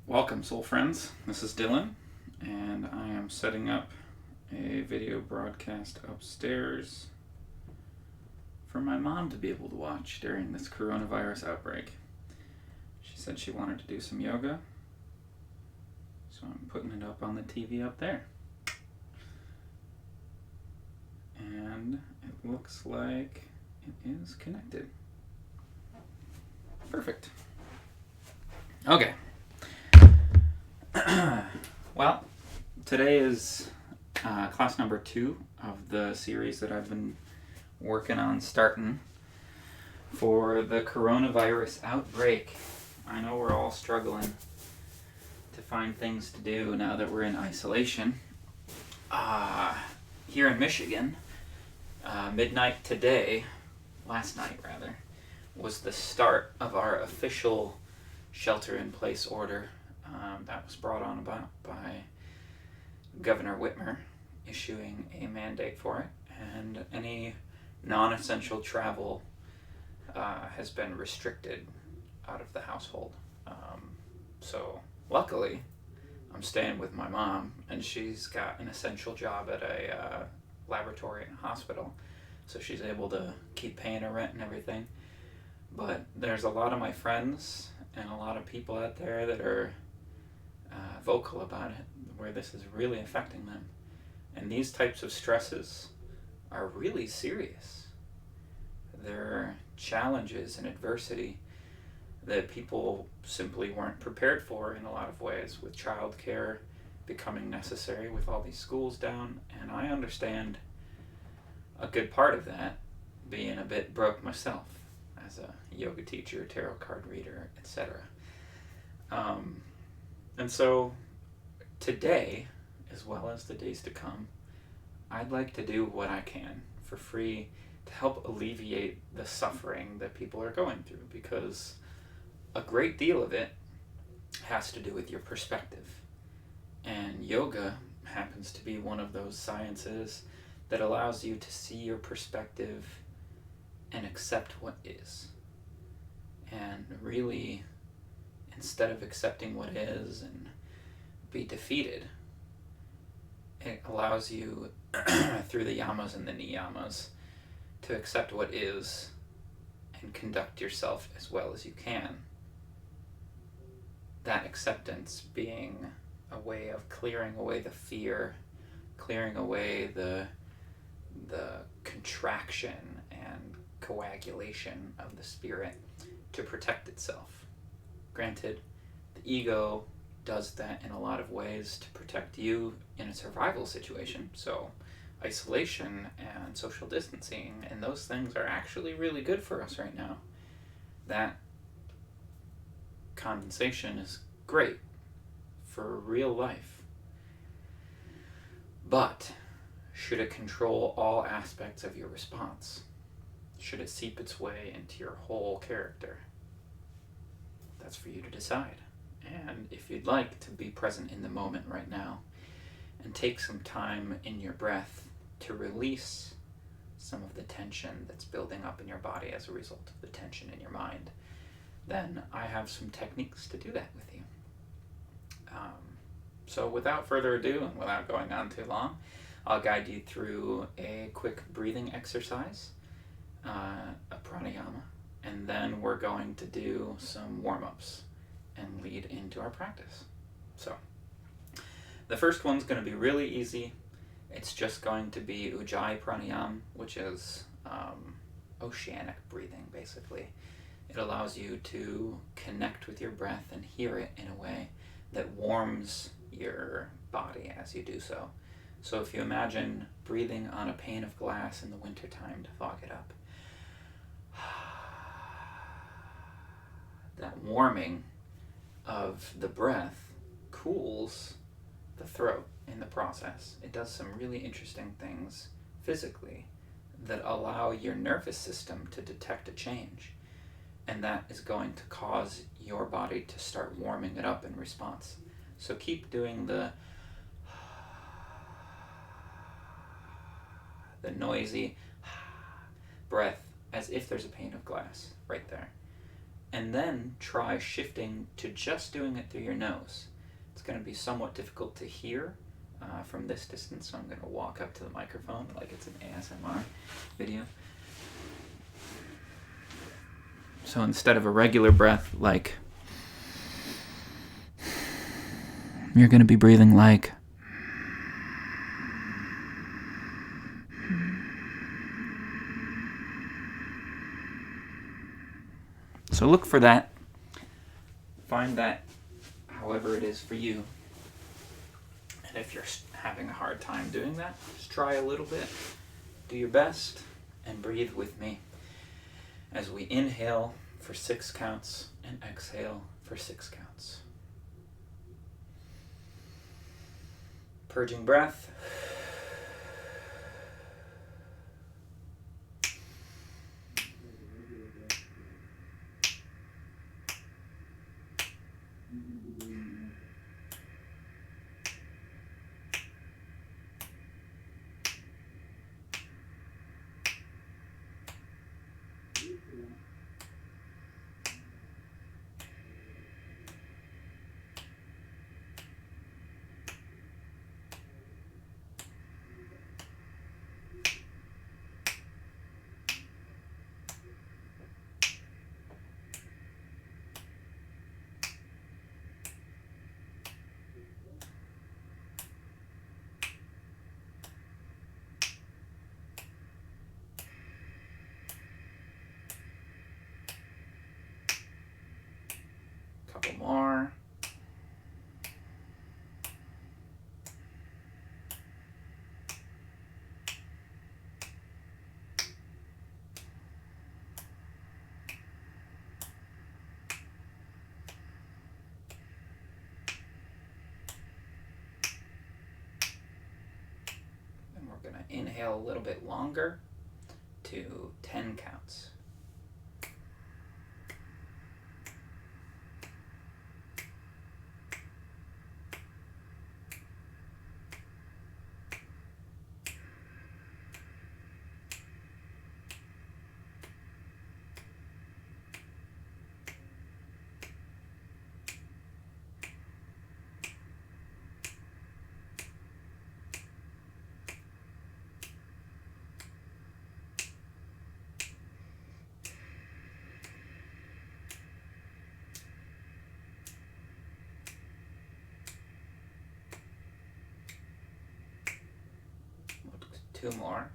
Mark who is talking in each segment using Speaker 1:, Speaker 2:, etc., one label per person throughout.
Speaker 1: Welcome, soul friends. This is Dylan, and I am setting up a video broadcast upstairs for my mom to be able to watch during this coronavirus outbreak. She said she wanted to do some yoga, so I'm putting it up on the TV up there. And it looks like it is connected. Perfect. Okay. Well, today is class number 2 of the series that I've been working on starting for the coronavirus outbreak. I know we're all struggling to find things to do now that we're in isolation. Here in Michigan, midnight today, last night rather, was the start of our official shelter-in-place order that was brought on about by Governor Whitmer, issuing a mandate for it, and any non-essential travel has been restricted out of the household. So luckily, I'm staying with my mom, and she's got an essential job at a laboratory and hospital, so she's able to keep paying her rent and everything. But there's a lot of my friends and a lot of people out there that are vocal about it, where this is really affecting them. And these types of stresses are really serious. They're challenges and adversity that people simply weren't prepared for in a lot of ways, with childcare becoming necessary with all these schools down. And I understand a good part of that, being a bit broke myself as a yoga teacher, tarot card reader, etc. And so today, as well as the days to come, I'd like to do what I can for free to help alleviate the suffering that people are going through, because a great deal of it has to do with your perspective. And yoga happens to be one of those sciences that allows you to see your perspective and accept what is. And really, instead of accepting what is and be defeated, it allows you through the yamas and the niyamas to accept what is and conduct yourself as well as you can. That acceptance being a way of clearing away the fear, clearing away the contraction and coagulation of the spirit to protect itself. Granted, the ego does that in a lot of ways to protect you in a survival situation. So isolation and social distancing and those things are actually really good for us right now. That condensation is great for real life. But should it control all aspects of your response? Should it seep its way into your whole character? That's for you to decide. And if you'd like to be present in the moment right now and take some time in your breath to release some of the tension that's building up in your body as a result of the tension in your mind, then I have some techniques to do that with you. So without further ado, and without going on too long, I'll guide you through a quick breathing exercise, a pranayama, and then we're going to do some warm-ups and lead into our practice. So the first one's going to be really easy. It's just going to be Ujjayi pranayama, which is oceanic breathing, basically. It allows you to connect with your breath and hear it in a way that warms your body as you do so. So if you imagine breathing on a pane of glass in the wintertime to fog it up, that warming of the breath cools the throat in the process. It does some really interesting things physically that allow your nervous system to detect a change. And that is going to cause your body to start warming it up in response. So keep doing the noisy breath as if there's a pane of glass right there. And then try shifting to just doing it through your nose. It's going to be somewhat difficult to hear from this distance, so I'm going to walk up to the microphone like it's an ASMR video. So instead of a regular breath, like, you're going to be breathing like, so look for that. Find that however it is for you. And if you're having a hard time doing that, just try a little bit. Do your best and breathe with me as we inhale for 6 counts and exhale for 6 counts. Purging breath. Couple more. And we're going to inhale a little bit longer to 10 counts. Two more.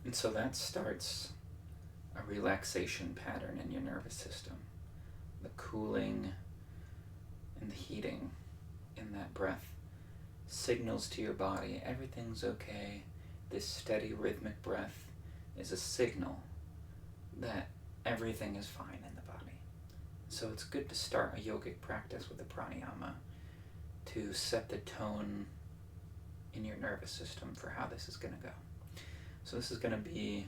Speaker 1: And so that starts a relaxation pattern in your nervous system. The cooling and the heating in that breath signals to your body everything's okay. This steady rhythmic breath is a signal that everything is fine in the body. So it's good to start a yogic practice with a pranayama to set the tone in your nervous system for how this is going to go. So this is going to be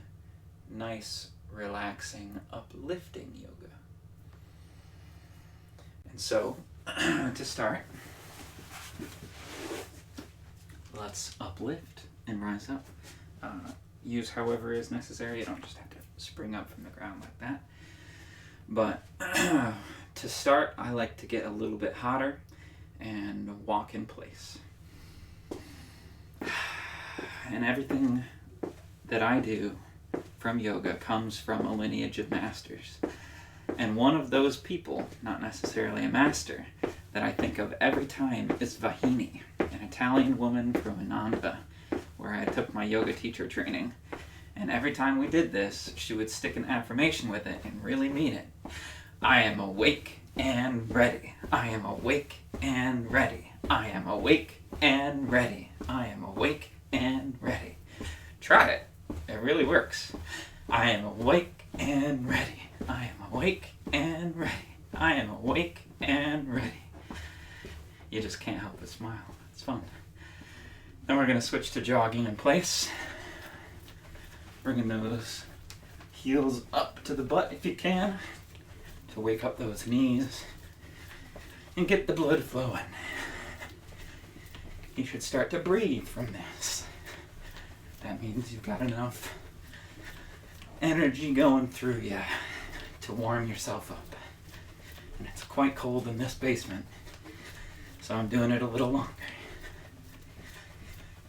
Speaker 1: nice, relaxing, uplifting yoga. And so, to start, let's uplift and rise up. Use however is necessary. You don't just have to spring up from the ground like that. But to start, I like to get a little bit hotter and walk in place. And everything that I do from yoga comes from a lineage of masters. And one of those people, not necessarily a master, that I think of every time is Vahini, an Italian woman from Ananda, where I took my yoga teacher training. And every time we did this, she would stick an affirmation with it and really mean it. I am awake and ready. I am awake and ready. I am awake and ready. I am awake and ready. Try it. It really works. I am awake and ready. I am awake and ready. I am awake and ready. You just can't help but smile. It's fun. Then we're going to switch to jogging in place. Bringing those heels up to the butt if you can, to wake up those knees and get the blood flowing. You should start to breathe from this. That means you've got enough energy going through you to warm yourself up. And it's quite cold in this basement, so I'm doing it a little longer.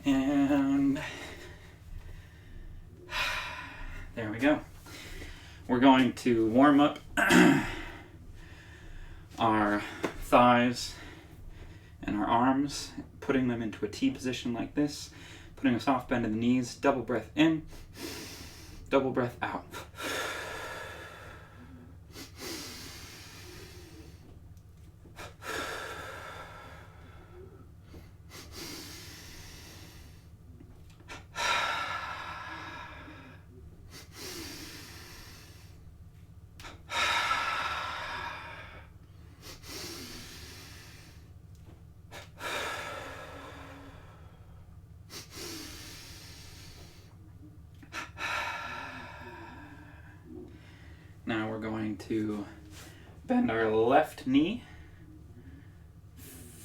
Speaker 1: And there we go. We're going to warm up our thighs and our arms, putting them into a T position like this, putting a soft bend in the knees, double breath in, double breath out. Now we're going to bend our left knee,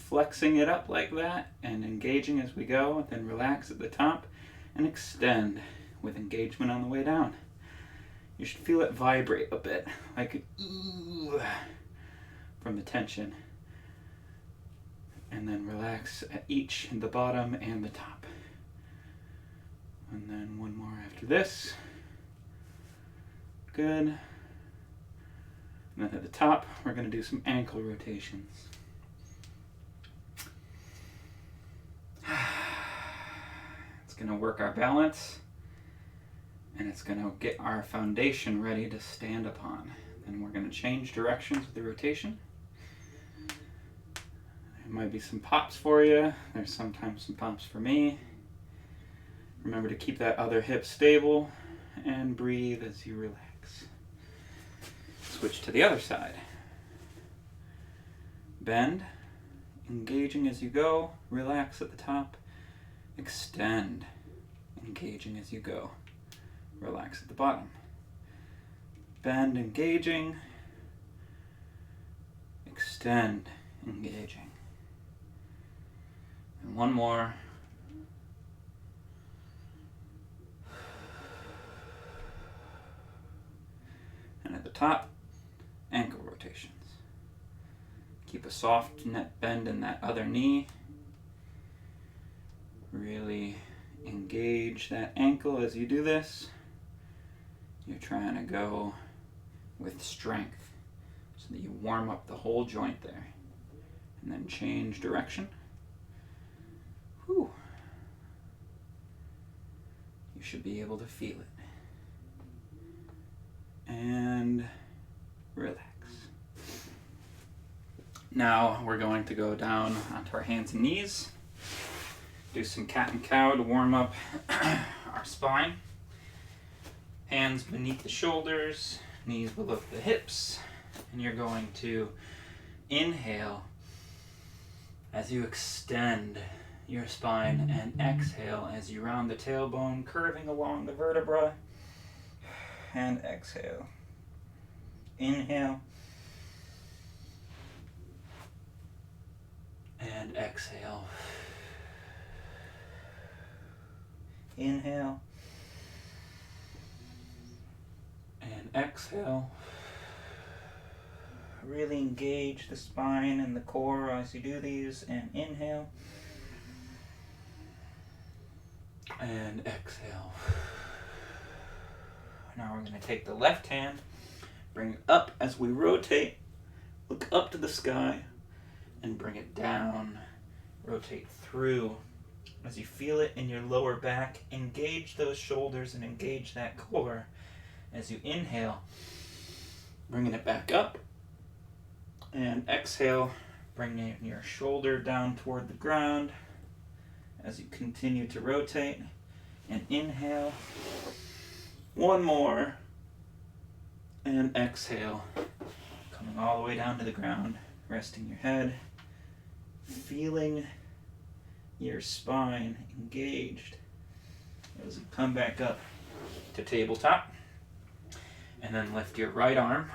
Speaker 1: flexing it up like that and engaging as we go, then relax at the top and extend with engagement on the way down. You should feel it vibrate a bit, like ooh, from the tension. And then relax at each, the bottom and the top. And then one more after this. Good. And then at the top, we're going to do some ankle rotations. It's going to work our balance, and it's going to get our foundation ready to stand upon. Then we're going to change directions with the rotation. There might be some pops for you. There's sometimes some pops for me. Remember to keep that other hip stable and breathe as you relax. Switch to the other side. Bend, engaging as you go, relax at the top, extend, engaging as you go, relax at the bottom. Bend, engaging, extend, engaging. And one more. And at the top, ankle rotations. Keep a soft net bend in that other knee. Really engage that ankle as you do this. You're trying to go with strength so that you warm up the whole joint there. And then change direction. Whew. You should be able to feel it. And relax. Now we're going to go down onto our hands and knees. Do some cat and cow to warm up our spine. Hands beneath the shoulders, knees below the hips. And you're going to inhale as you extend your spine and exhale as you round the tailbone, curving along the vertebra. And exhale. Inhale. And exhale. Inhale. And exhale. Really engage the spine and the core as you do these. And inhale. And exhale. Now we're going to take the left hand, bring it up as we rotate, look up to the sky, and bring it down. Rotate through. As you feel it in your lower back, engage those shoulders and engage that core. As you inhale, bringing it back up, and exhale, bringing your shoulder down toward the ground, as you continue to rotate. And inhale. One more. And exhale. Coming all the way down to the ground. Resting your head. Feeling your spine engaged. As you come back up to tabletop. And then lift your right arm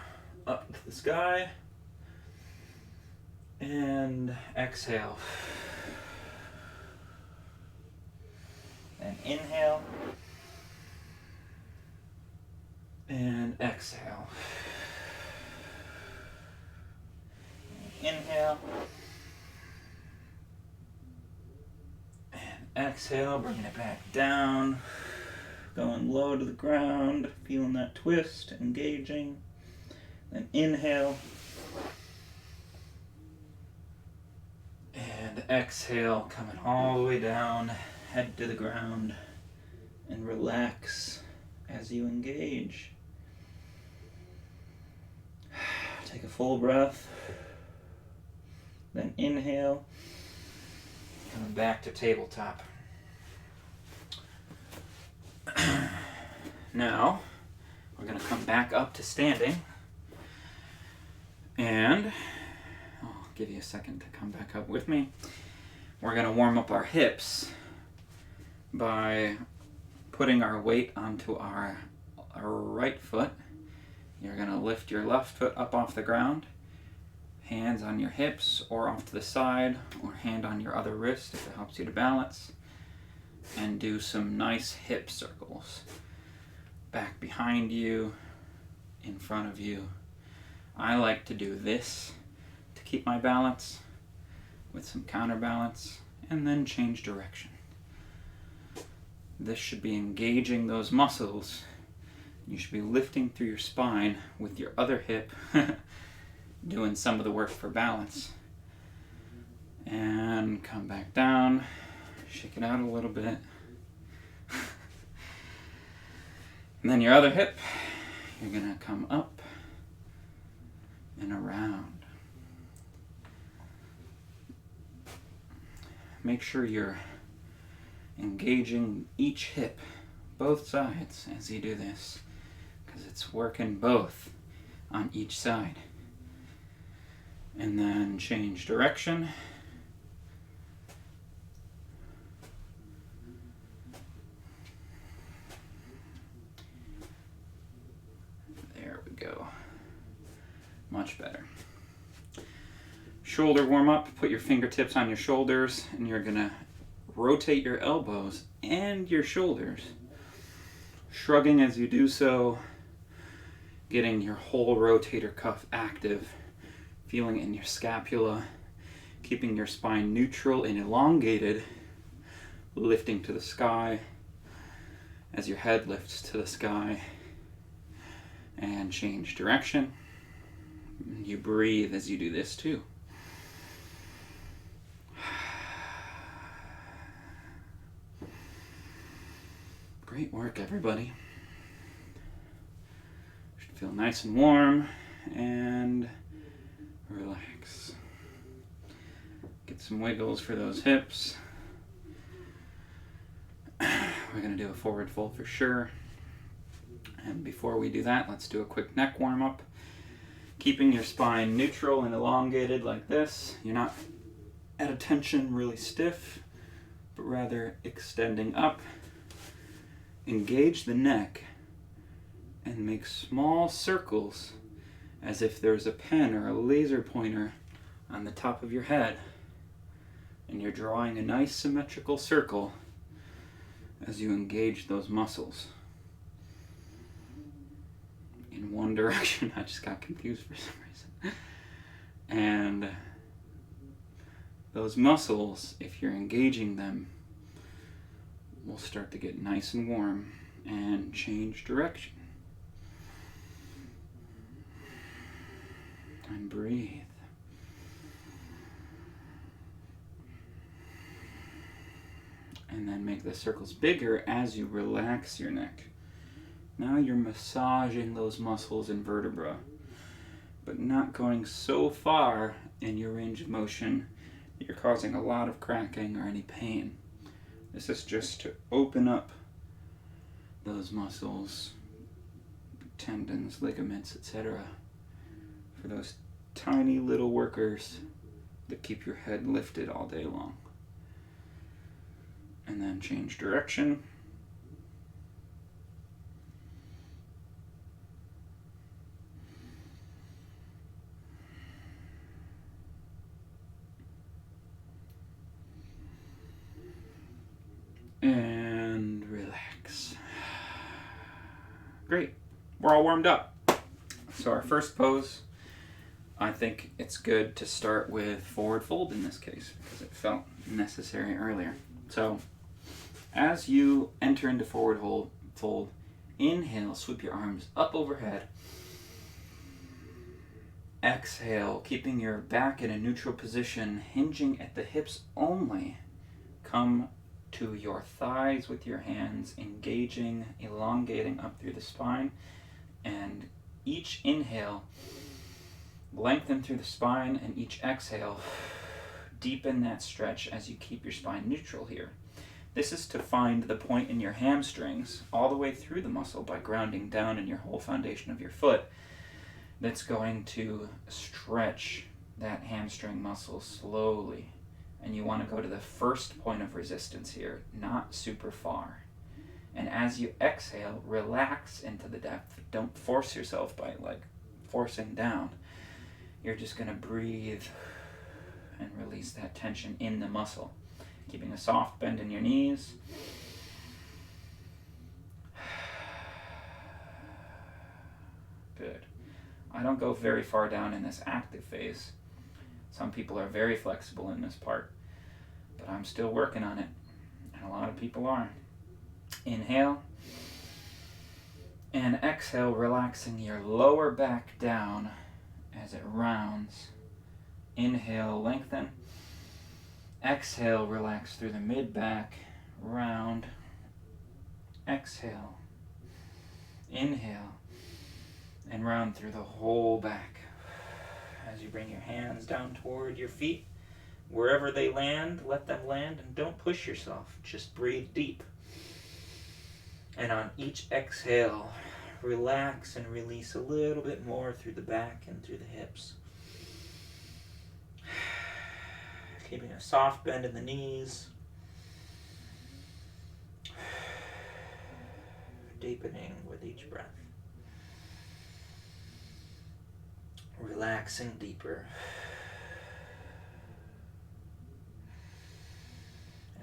Speaker 1: up to the sky. And exhale. And inhale. And exhale. And inhale. And exhale, bringing it back down. Going low to the ground, feeling that twist, engaging. Then inhale. And exhale, coming all the way down, head to the ground. And relax as you engage. Take a full breath. Then inhale. Coming back to tabletop. Now, we're going to come back up to standing. And I'll give you a second to come back up with me. We're going to warm up our hips by putting our weight onto our right foot. You're going to lift your left foot up off the ground, hands on your hips or off to the side, or hand on your other wrist if it helps you to balance, and do some nice hip circles. Back behind you, in front of you. I like to do this to keep my balance with some counterbalance, and then change direction. This should be engaging those muscles. You should be lifting through your spine with your other hip, doing some of the work for balance. And come back down, shake it out a little bit. And then your other hip, you're going to come up and around. Make sure you're engaging each hip, both sides, as you do this, because it's working both on each side. And then change direction. There we go. Much better. Shoulder warm up. Put your fingertips on your shoulders, and you're going to rotate your elbows and your shoulders, shrugging as you do so, getting your whole rotator cuff active, feeling it in your scapula, keeping your spine neutral and elongated, lifting to the sky as your head lifts to the sky, and change direction. You breathe as you do this too. Great work, everybody. Should feel nice and warm and relax. Get some wiggles for those hips. We're going to do a forward fold for sure. And before we do that, let's do a quick neck warm up. Keeping your spine neutral and elongated like this. You're not at attention really stiff, but rather extending up. Engage the neck and make small circles as if there's a pen or a laser pointer on the top of your head, and you're drawing a nice symmetrical circle as you engage those muscles. In one direction, I just got confused for some reason. And those muscles, if you're engaging them, will start to get nice and warm and change direction. And breathe. And then make the circles bigger as you relax your neck. Now you're massaging those muscles and vertebra, but not going so far in your range of motion that you're causing a lot of cracking or any pain. This is just to open up those muscles, tendons, ligaments, etc. for those tiny little workers that keep your head lifted all day long. And then change direction. And relax. Great. We're all warmed up. So our first pose, I think it's good to start with forward fold in this case because it felt necessary earlier. So as you enter into forward fold, inhale, sweep your arms up overhead. Exhale, keeping your back in a neutral position, hinging at the hips only. Come to your thighs with your hands, engaging, elongating up through the spine, and each inhale, lengthen through the spine, and each exhale, deepen that stretch as you keep your spine neutral here. This is to find the point in your hamstrings all the way through the muscle by grounding down in your whole foundation of your foot. That's going to stretch that hamstring muscle slowly. And you want to go to the first point of resistance here, not super far. And as you exhale, relax into the depth. Don't force yourself by forcing down. You're just going to breathe and release that tension in the muscle. Keeping a soft bend in your knees. Good. I don't go very far down in this active phase. Some people are very flexible in this part, but I'm still working on it, and a lot of people are. Inhale, and exhale, relaxing your lower back down as it rounds. Inhale, lengthen. Exhale, relax through the mid-back, round. Exhale. Inhale, and round through the whole back. As you bring your hands down toward your feet, wherever they land, let them land, and don't push yourself. Just breathe deep. And on each exhale, relax and release a little bit more through the back and through the hips. Keeping a soft bend in the knees. Deepening with each breath. Relaxing deeper.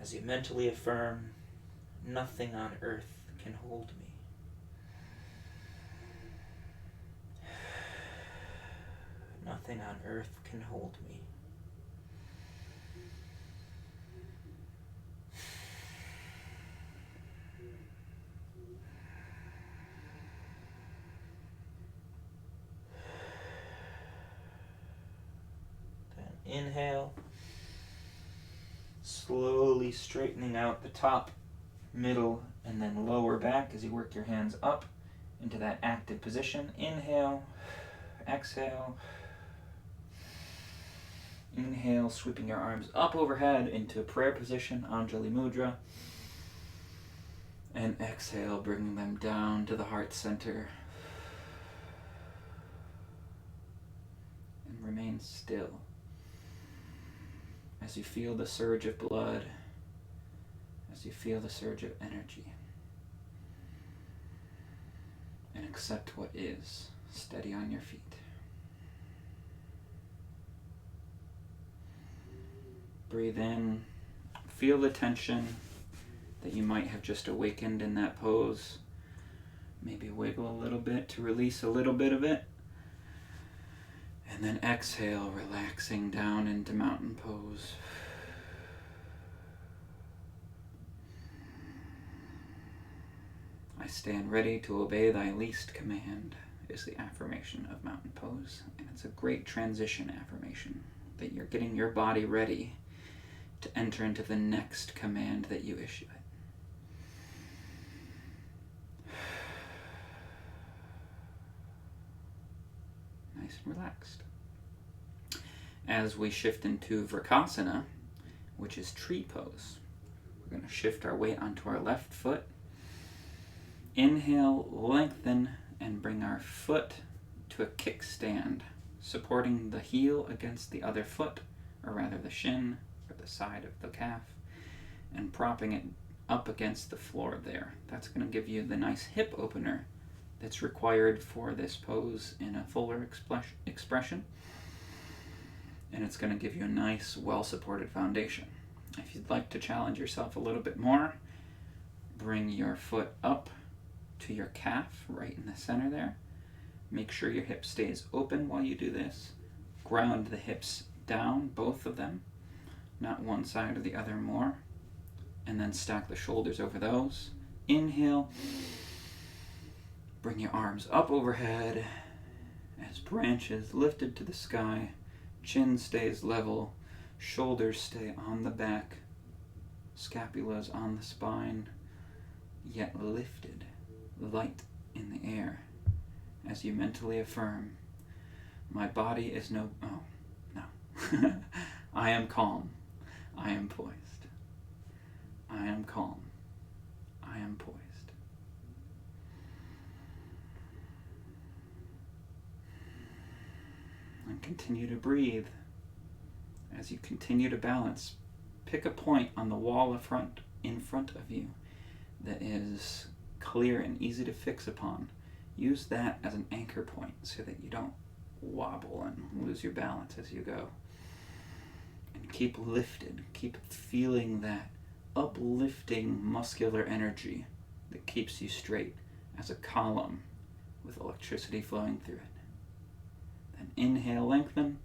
Speaker 1: As you mentally affirm, nothing on earth can hold me. Nothing on earth can hold me. Inhale, slowly straightening out the top, middle, and then lower back as you work your hands up into that active position. Inhale, exhale. Inhale, sweeping your arms up overhead into prayer position, Anjali Mudra. And exhale, bringing them down to the heart center. And remain still. As you feel the surge of blood, as you feel the surge of energy, and accept what is. Steady on your feet. Breathe in, feel the tension that you might have just awakened in that pose. Maybe wiggle a little bit to release a little bit of it. And then exhale, relaxing down into mountain pose. I stand ready to obey thy least command is the affirmation of mountain pose. And it's a great transition affirmation that you're getting your body ready to enter into the next command that you issue it. Nice and relaxed. As we shift into Vrksasana, which is tree pose, We're going to shift our weight onto our left foot. Inhale, lengthen, and bring our foot to a kickstand, supporting the heel against the other foot, or rather the shin, or the side of the calf, and propping it up against the floor there. That's going to give you the nice hip opener that's required for this pose in a fuller expression. And it's going to give you a nice, well-supported foundation. If you'd like to challenge yourself a little bit more, bring your foot up to your calf, right in the center there. Make sure your hip stays open while you do this. Ground the hips down, both of them, not one side or the other more. And then stack the shoulders over those. Inhale. Bring your arms up overhead as branches lifted to the sky. Chin stays level. Shoulders stay on the back. Scapulas on the spine, yet lifted, light in the air, as you mentally affirm, my body is no, I am calm, I am poised. I am calm, I am poised. And continue to breathe. As you continue to balance, pick a point on the wall in front of you that is clear and easy to fix upon. Use that as an anchor point so that you don't wobble and lose your balance as you go. And keep lifted. Keep feeling that uplifting muscular energy that keeps you straight as a column with electricity flowing through it. Then inhale, lengthen.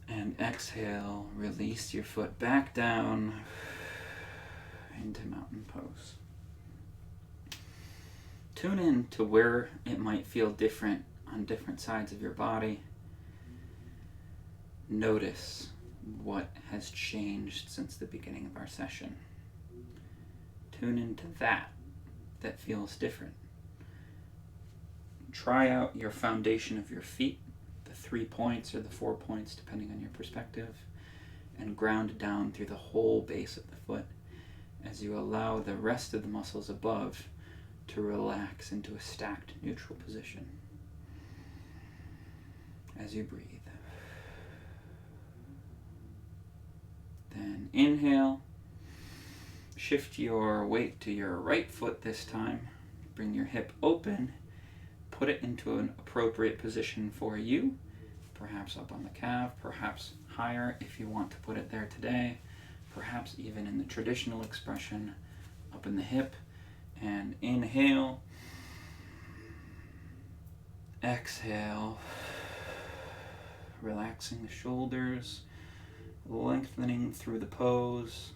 Speaker 1: And exhale, release your foot back down into mountain pose. Tune in to where it might feel different on different sides of your body. Notice what has changed since the beginning of our session. Tune into that feels different. Try out your foundation of your feet, the 3 points or the 4 points, depending on your perspective, and ground down through the whole base of the foot as you allow the rest of the muscles above to relax into a stacked neutral position. As you breathe. Then inhale, shift your weight to your right foot this time, bring your hip open, put it into an appropriate position for you, perhaps up on the calf, perhaps higher if you want to put it there today, perhaps even in the traditional expression, up in the hip, and inhale, exhale, relaxing the shoulders, lengthening through the pose,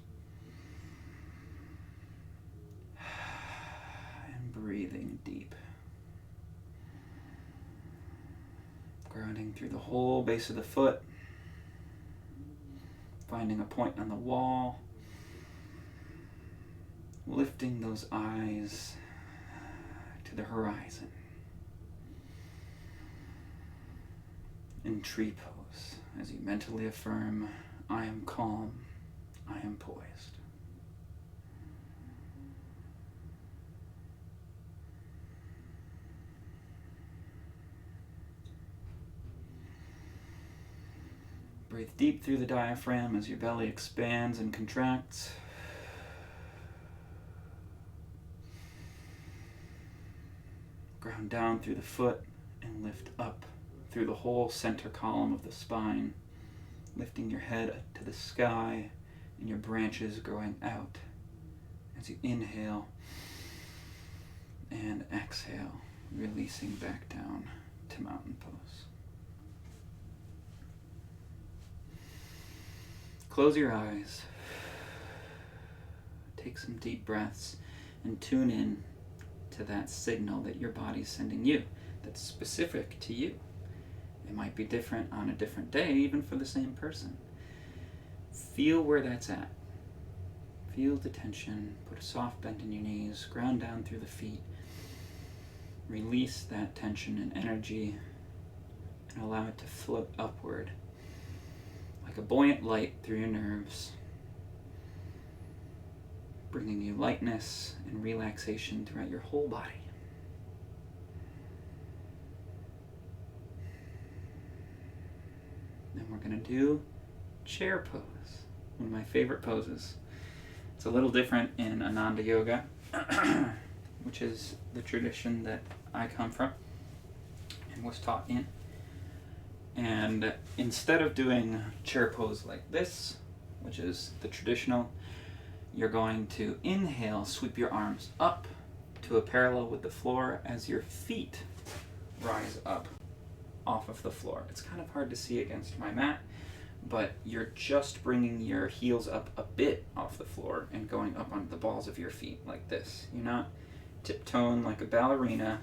Speaker 1: and breathing deep. Grounding through the whole base of the foot, finding a point on the wall, lifting those eyes to the horizon. In tree pose, as you mentally affirm, I am calm, I am poised. Breathe deep through the diaphragm as your belly expands and contracts. Ground down through the foot and lift up through the whole center column of the spine, lifting your head to the sky and your branches growing out as you inhale and exhale, releasing back down to mountain pose. Close your eyes, take some deep breaths, and tune in to that signal that your body's sending you that's specific to you. It might be different on a different day, even for the same person. Feel where that's at. Feel the tension, put a soft bend in your knees, ground down through the feet. Release that tension and energy and allow it to float upward like a buoyant light through your nerves, bringing you lightness and relaxation throughout your whole body. Then we're going to do chair pose, one of my favorite poses. It's a little different in Ananda Yoga, which is the tradition that I come from and was taught in. And instead of doing chair pose like this, which is the traditional, you're going to inhale, sweep your arms up to a parallel with the floor as your feet rise up off of the floor. It's kind of hard to see against my mat, but you're just bringing your heels up a bit off the floor and going up onto the balls of your feet like this. You're not tiptoeing like a ballerina.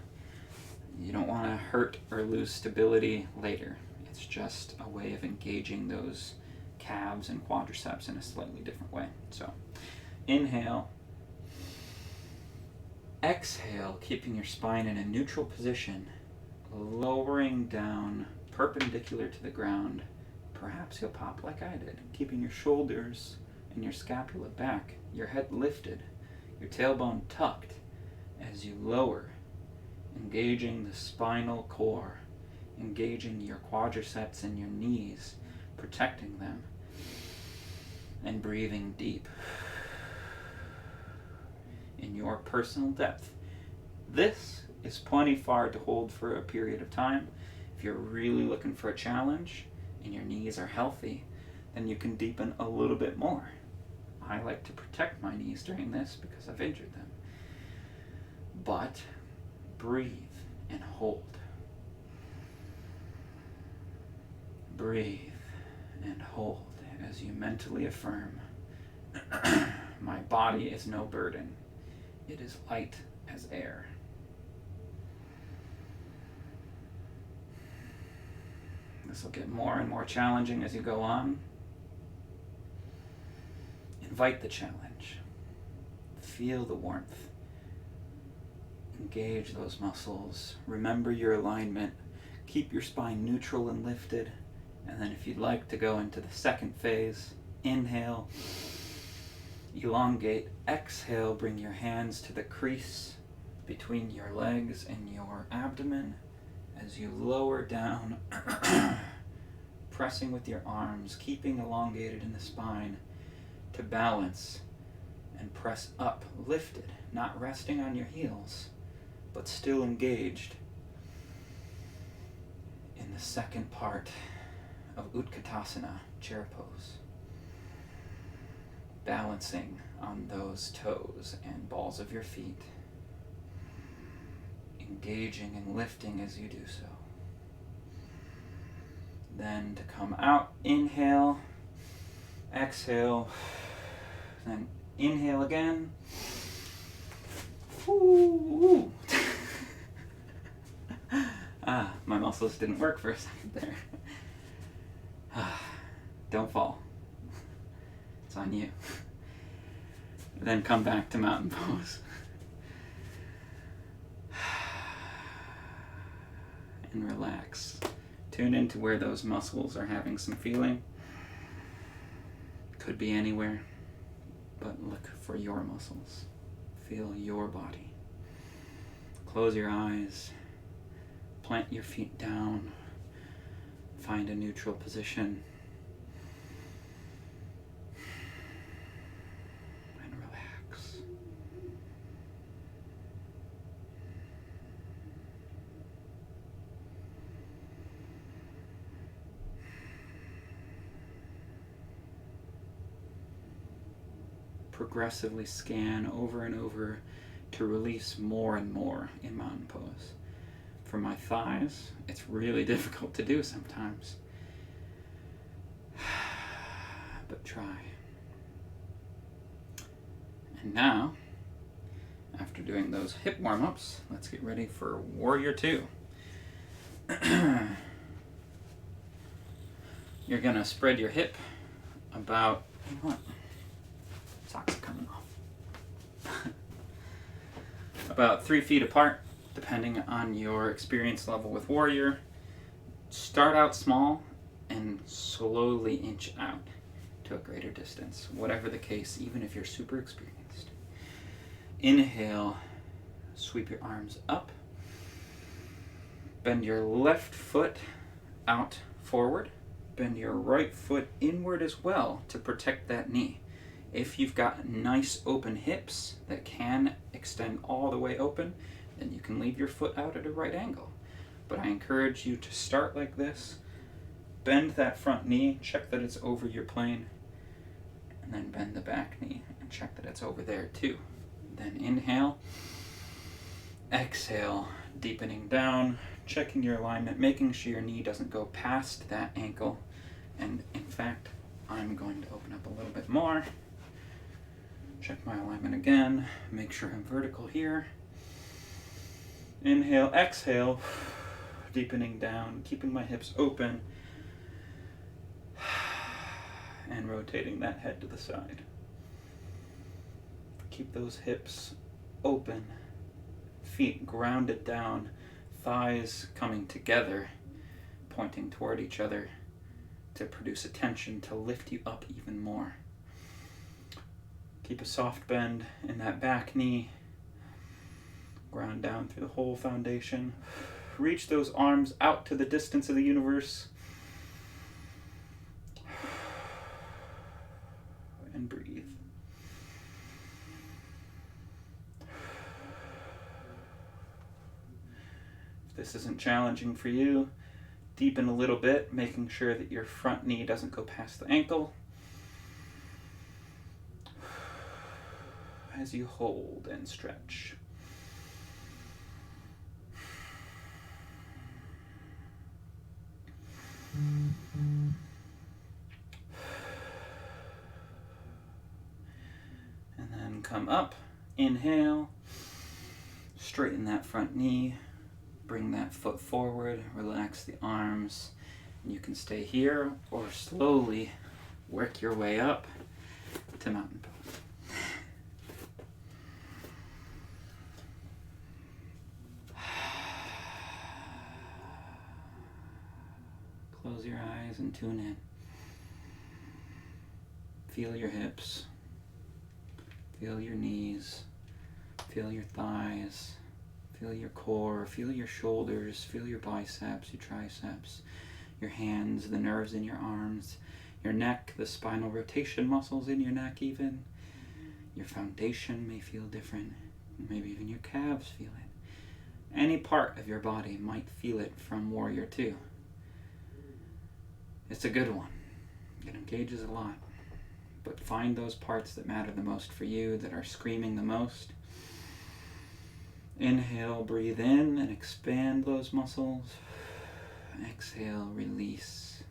Speaker 1: You don't want to hurt or lose stability later. It's just a way of engaging those calves and quadriceps in a slightly different way. So, inhale. Exhale, keeping your spine in a neutral position, lowering down perpendicular to the ground. Perhaps you'll pop like I did, keeping your shoulders and your scapula back, your head lifted, your tailbone tucked as you lower, engaging the spinal core, engaging your quadriceps and your knees, protecting them, and breathing deep in your personal depth. This is plenty far to hold for a period of time. If you're really looking for a challenge and your knees are healthy, then you can deepen a little bit more. I like to protect my knees during this because I've injured them. But breathe and hold. Breathe and hold as you mentally affirm, my body is no burden. It is light as air. This will get more and more challenging as you go on. Invite the challenge. Feel the warmth. Engage those muscles. Remember your alignment. Keep your spine neutral and lifted. And then if you'd like to go into the second phase, inhale, elongate, exhale, bring your hands to the crease between your legs and your abdomen as you lower down, pressing with your arms, keeping elongated in the spine to balance and press up, lifted, not resting on your heels, but still engaged in the second part of Utkatasana, chair pose. Balancing on those toes and balls of your feet. Engaging and lifting as you do so. Then to come out, inhale, exhale, then inhale again. Ooh. My muscles didn't work for a second there. Don't fall. It's on you. Then come back to mountain pose. And relax. Tune into where those muscles are having some feeling. Could be anywhere, but look for your muscles. Feel your body. Close your eyes. Plant your feet down. Find a neutral position. And relax. Progressively scan over and over to release more and more in mountain pose. For my thighs, it's really difficult to do sometimes. But try. And now, after doing those hip warm-ups, let's get ready for Warrior 2. You're gonna spread your hip about, you know what? Socks are coming off. About 3 feet apart, depending on your experience level with Warrior. Start out small and slowly inch out to a greater distance. Whatever the case, even if you're super experienced. Inhale, sweep your arms up. Bend your left foot out forward. Bend your right foot inward as well to protect that knee. If you've got nice open hips that can extend all the way open, then you can leave your foot out at a right angle. But I encourage you to start like this. Bend that front knee, check that it's over your plane, and then bend the back knee and check that it's over there too. Then inhale, exhale, deepening down, checking your alignment, making sure your knee doesn't go past that ankle. And in fact, I'm going to open up a little bit more. Check my alignment again, make sure I'm vertical here. Inhale, exhale, deepening down, keeping my hips open, and rotating that head to the side. Keep those hips open, feet grounded down, thighs coming together, pointing toward each other to produce a tension to lift you up even more. Keep a soft bend in that back knee. Ground down through the whole foundation. Reach those arms out to the distance of the universe. And breathe. If this isn't challenging for you, deepen a little bit, making sure that your front knee doesn't go past the ankle. As you hold and stretch. And then come up, inhale, straighten that front knee, bring that foot forward, relax the arms. You can stay here or slowly work your way up to mountain pose. Close your eyes and tune in. Feel your hips. Feel your knees. Feel your thighs. Feel your core. Feel your shoulders. Feel your biceps, your triceps, your hands, the nerves in your arms, your neck, the spinal rotation muscles in your neck even. Your foundation may feel different. Maybe even your calves feel it. Any part of your body might feel it from Warrior 2. It's a good one. It engages a lot. But find those parts that matter the most for you, that are screaming the most. Inhale, breathe in and expand those muscles. Exhale, release.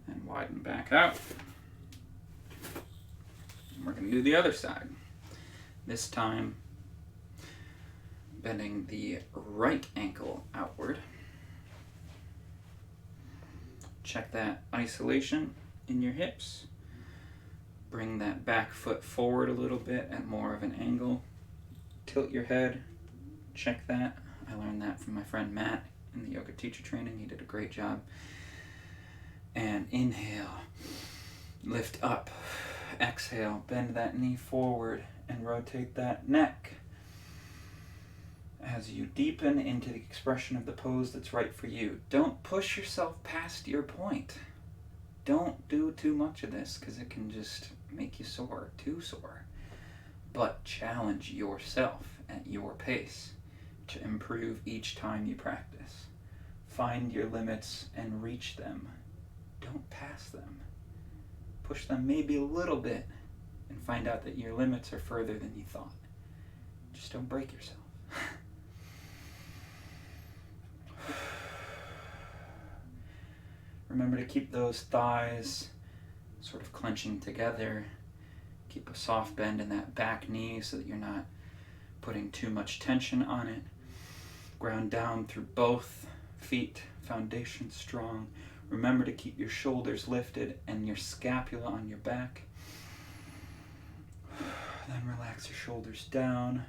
Speaker 1: And widen back out. And we're going to do the other side. This time, bending the right ankle outward. Check that isolation in your hips. Bring that back foot forward a little bit at more of an angle. Tilt your head. Check that. I learned that from my friend Matt in the yoga teacher training. He did a great job. And inhale. Lift up. Exhale. Bend that knee forward and rotate that neck. As you deepen into the expression of the pose that's right for you. Don't push yourself past your point. Don't do too much of this because it can just make you sore, too sore. But challenge yourself at your pace to improve each time you practice. Find your limits and reach them. Don't pass them. Push them maybe a little bit and find out that your limits are further than you thought. Just don't break yourself. Remember to keep those thighs sort of clenching together. Keep a soft bend in that back knee so that you're not putting too much tension on it. Ground down through both feet, foundation strong. Remember to keep your shoulders lifted and your scapula on your back. Then relax your shoulders down.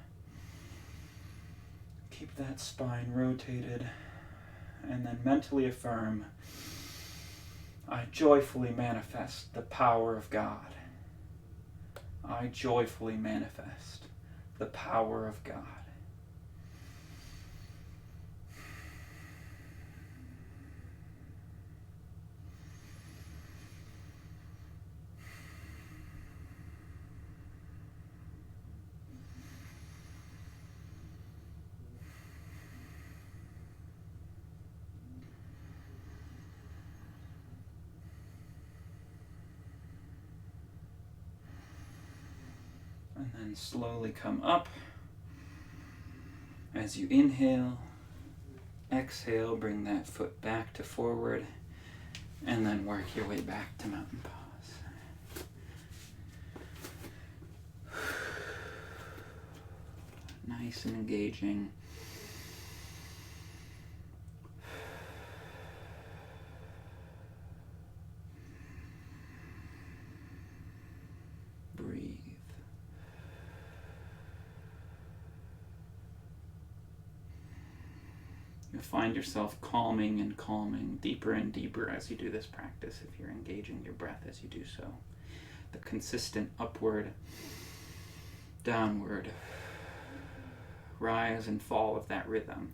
Speaker 1: Keep that spine rotated, and then mentally affirm, I joyfully manifest the power of God. I joyfully manifest the power of God. And then slowly come up. As you inhale, exhale, bring that foot back to forward, and then work your way back to mountain pause. Nice and engaging. Breathe. You'll find yourself calming and calming deeper and deeper as you do this practice if you're engaging your breath as you do so. The consistent upward, downward, rise and fall of that rhythm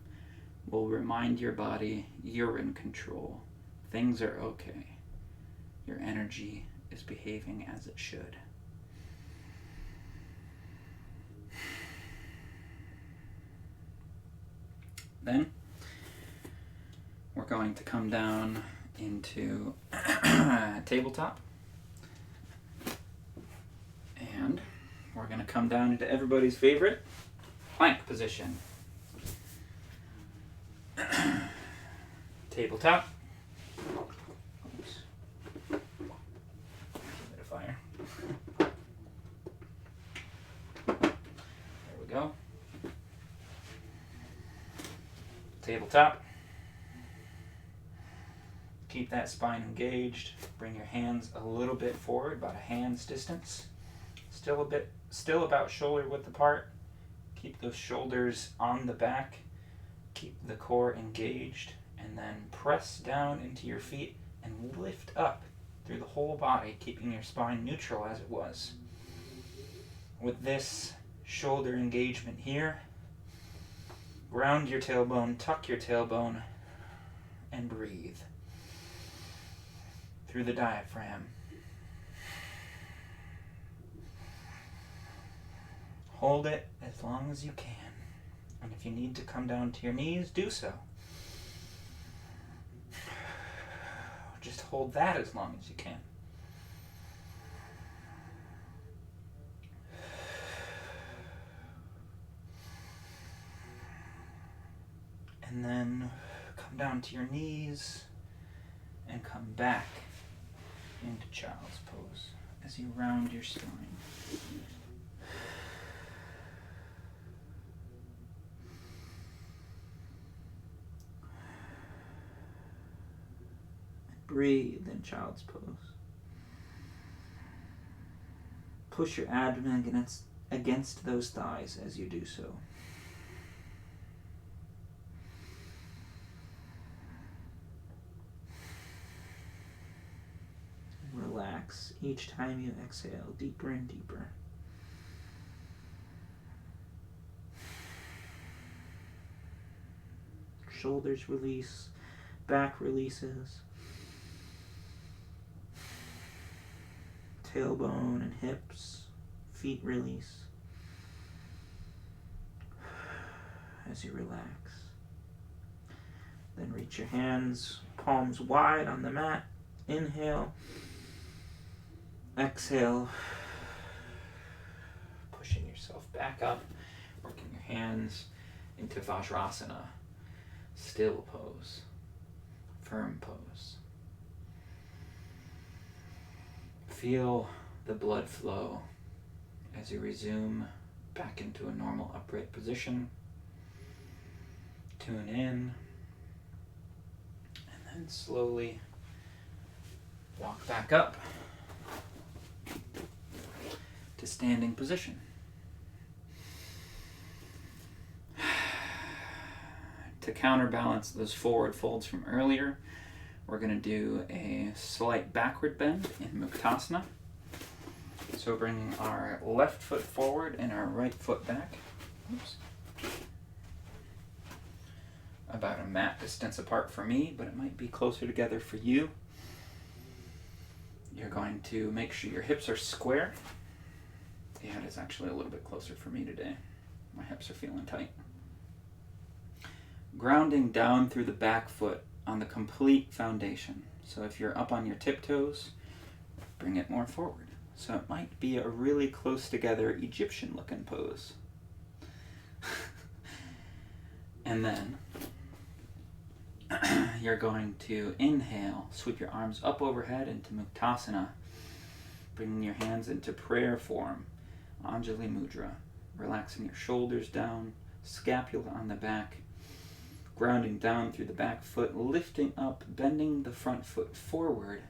Speaker 1: will remind your body you're in control. Things are okay. Your energy is behaving as it should. Then we're going to come down into tabletop. And we're going to come down into everybody's favorite plank position. Tabletop. Oops. Humidifier. There we go. Tabletop. Keep that spine engaged. Bring your hands a little bit forward, about a hand's distance. Still about shoulder width apart. Keep those shoulders on the back. Keep the core engaged, and then press down into your feet and lift up through the whole body, keeping your spine neutral as it was. With this shoulder engagement here, ground your tailbone, tuck your tailbone, and breathe through the diaphragm. Hold it as long as you can. And if you need to come down to your knees, do so. Just hold that as long as you can. And then come down to your knees and come back into child's pose as you round your spine. Breathe in child's pose. Push your abdomen against those thighs as you do so. Relax each time you exhale, deeper and deeper. Shoulders release, back releases. Tailbone and hips, feet release as you relax. Then reach your hands, palms wide on the mat. Inhale. Exhale. Pushing yourself back up, working your hands into Vajrasana. Still pose. Firm pose. Feel the blood flow as you resume back into a normal upright position. Tune in, and then slowly walk back up to standing position. to counterbalance those forward folds from earlier, we're going to do a slight backward bend in Muktasana. So bringing our left foot forward and our right foot back. Oops. About a mat distance apart for me, but it might be closer together for you. You're going to make sure your hips are square. Yeah, it is actually a little bit closer for me today. My hips are feeling tight. Grounding down through the back foot on the complete foundation. So if you're up on your tiptoes, bring it more forward. So it might be a really close together Egyptian looking pose. And then you're going to inhale, sweep your arms up overhead into Muktasana, bringing your hands into prayer form, Anjali Mudra, relaxing your shoulders down, scapula on the back, grounding down through the back foot, lifting up, bending the front foot forward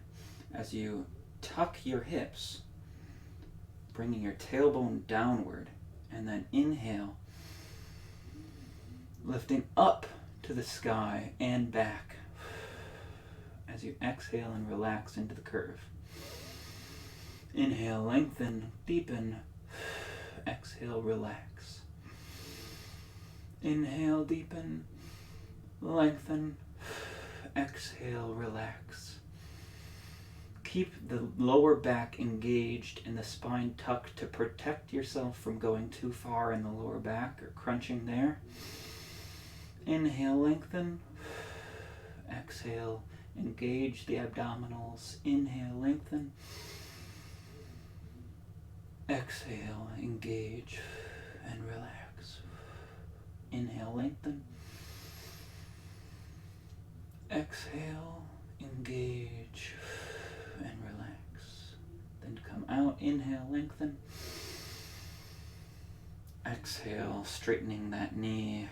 Speaker 1: as you tuck your hips, bringing your tailbone downward, and then inhale, lifting up to the sky and back as you exhale and relax into the curve. Inhale, lengthen, deepen. Exhale, relax. Inhale, deepen, lengthen. Exhale, relax. Keep the lower back engaged and the spine tucked to protect yourself from going too far in the lower back or crunching there. Inhale, lengthen. Exhale, engage the abdominals. Inhale, lengthen. Exhale, engage and relax. Inhale, lengthen. Exhale, engage and relax. Then come out. Inhale, lengthen. Exhale, straightening that knee.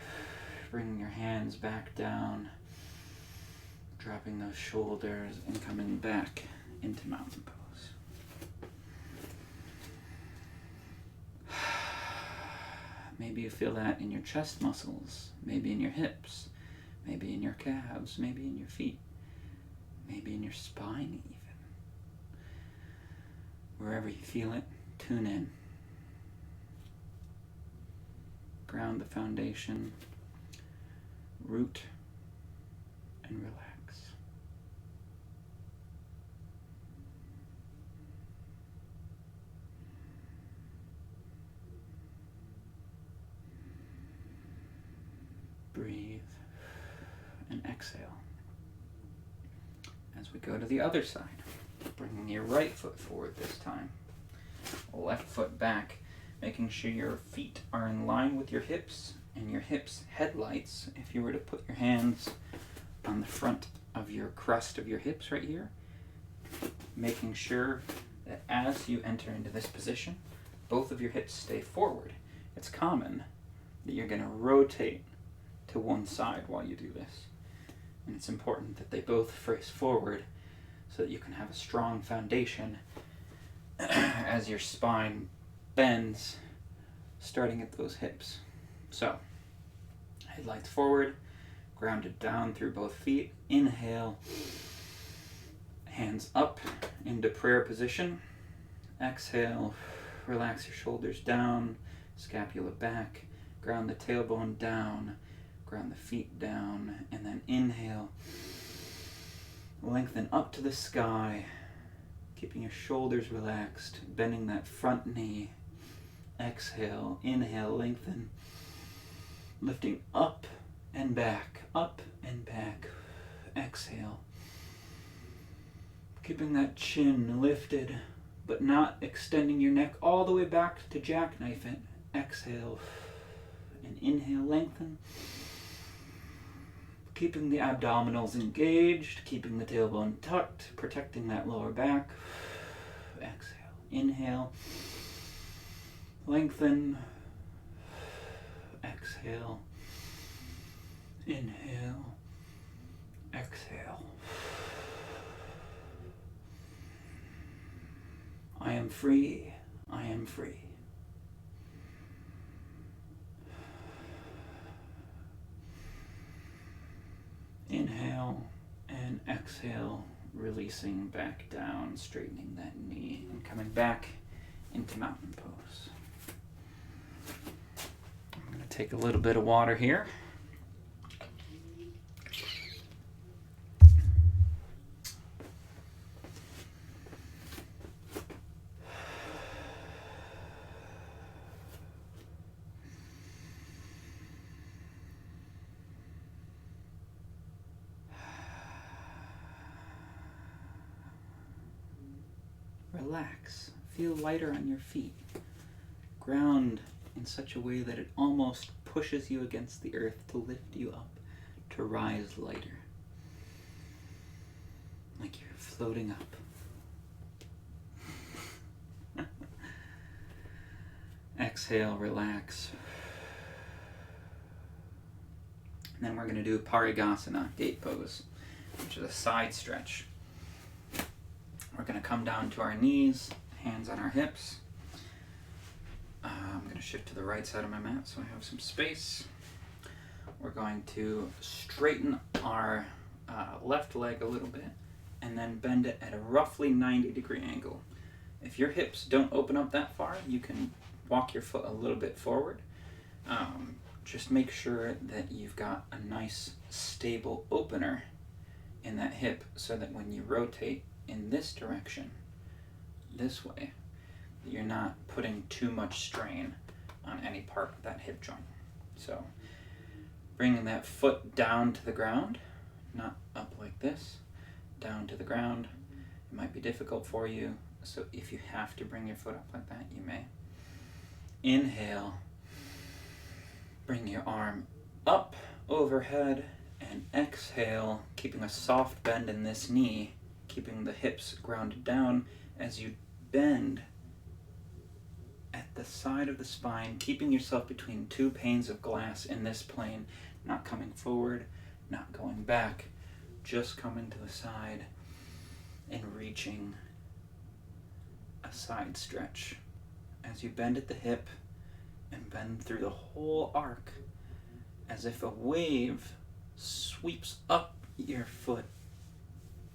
Speaker 1: Bringing your hands back down, dropping those shoulders, and coming back into mountain pose. Maybe you feel that in your chest muscles, maybe in your hips, maybe in your calves, maybe in your feet, maybe in your spine even. Wherever you feel it, tune in. Ground the foundation. Root and relax. Breathe and exhale. As we go to the other side, bringing your right foot forward this time. Left foot back, making sure your feet are in line with your hips and your hips headlights. If you were to put your hands on the front of your crust of your hips right here, making sure that as you enter into this position, both of your hips stay forward. It's common that you're going to rotate to one side while you do this. And it's important that they both face forward so that you can have a strong foundation as your spine bends, starting at those hips. So, headlights forward, grounded down through both feet. Inhale, hands up into prayer position. Exhale, relax your shoulders down, scapula back, ground the tailbone down, ground the feet down, and then inhale, lengthen up to the sky, keeping your shoulders relaxed, bending that front knee. Exhale, inhale, lengthen, lifting up and back, exhale. Keeping that chin lifted, but not extending your neck all the way back to jackknife it. Exhale, and inhale, lengthen. Keeping the abdominals engaged, keeping the tailbone tucked, protecting that lower back. Exhale, inhale, lengthen. Exhale, inhale, exhale. I am free, I am free. Inhale and exhale, releasing back down, straightening that knee, and coming back into mountain pose. I'm going to take a little bit of water here. Relax. Feel lighter on your feet. Ground in such a way that it almost pushes you against the earth to lift you up, to rise lighter. Like you're floating up. Exhale, relax. And then we're going to do Parigasana, gate pose, which is a side stretch. We're going to come down to our knees, hands on our hips. I'm going to shift to the right side of my mat so I have some space. We're going to straighten our left leg a little bit and then bend it at a roughly 90-degree angle. If your hips don't open up that far, you can walk your foot a little bit forward. Just make sure that you've got a nice stable opener in that hip so that when you rotate in this direction, this way, you're not putting too much strain on any part of that hip joint. So bringing that foot down to the ground, not up like this, down to the ground. It might be difficult for you, so if you have to bring your foot up like that, you may. Inhale, bring your arm up overhead, and exhale, keeping a soft bend in this knee, keeping the hips grounded down as you bend at the side of the spine, keeping yourself between two panes of glass in this plane, not coming forward, not going back, just coming to the side and reaching a side stretch. As you bend at the hip and bend through the whole arc, as if a wave sweeps up your foot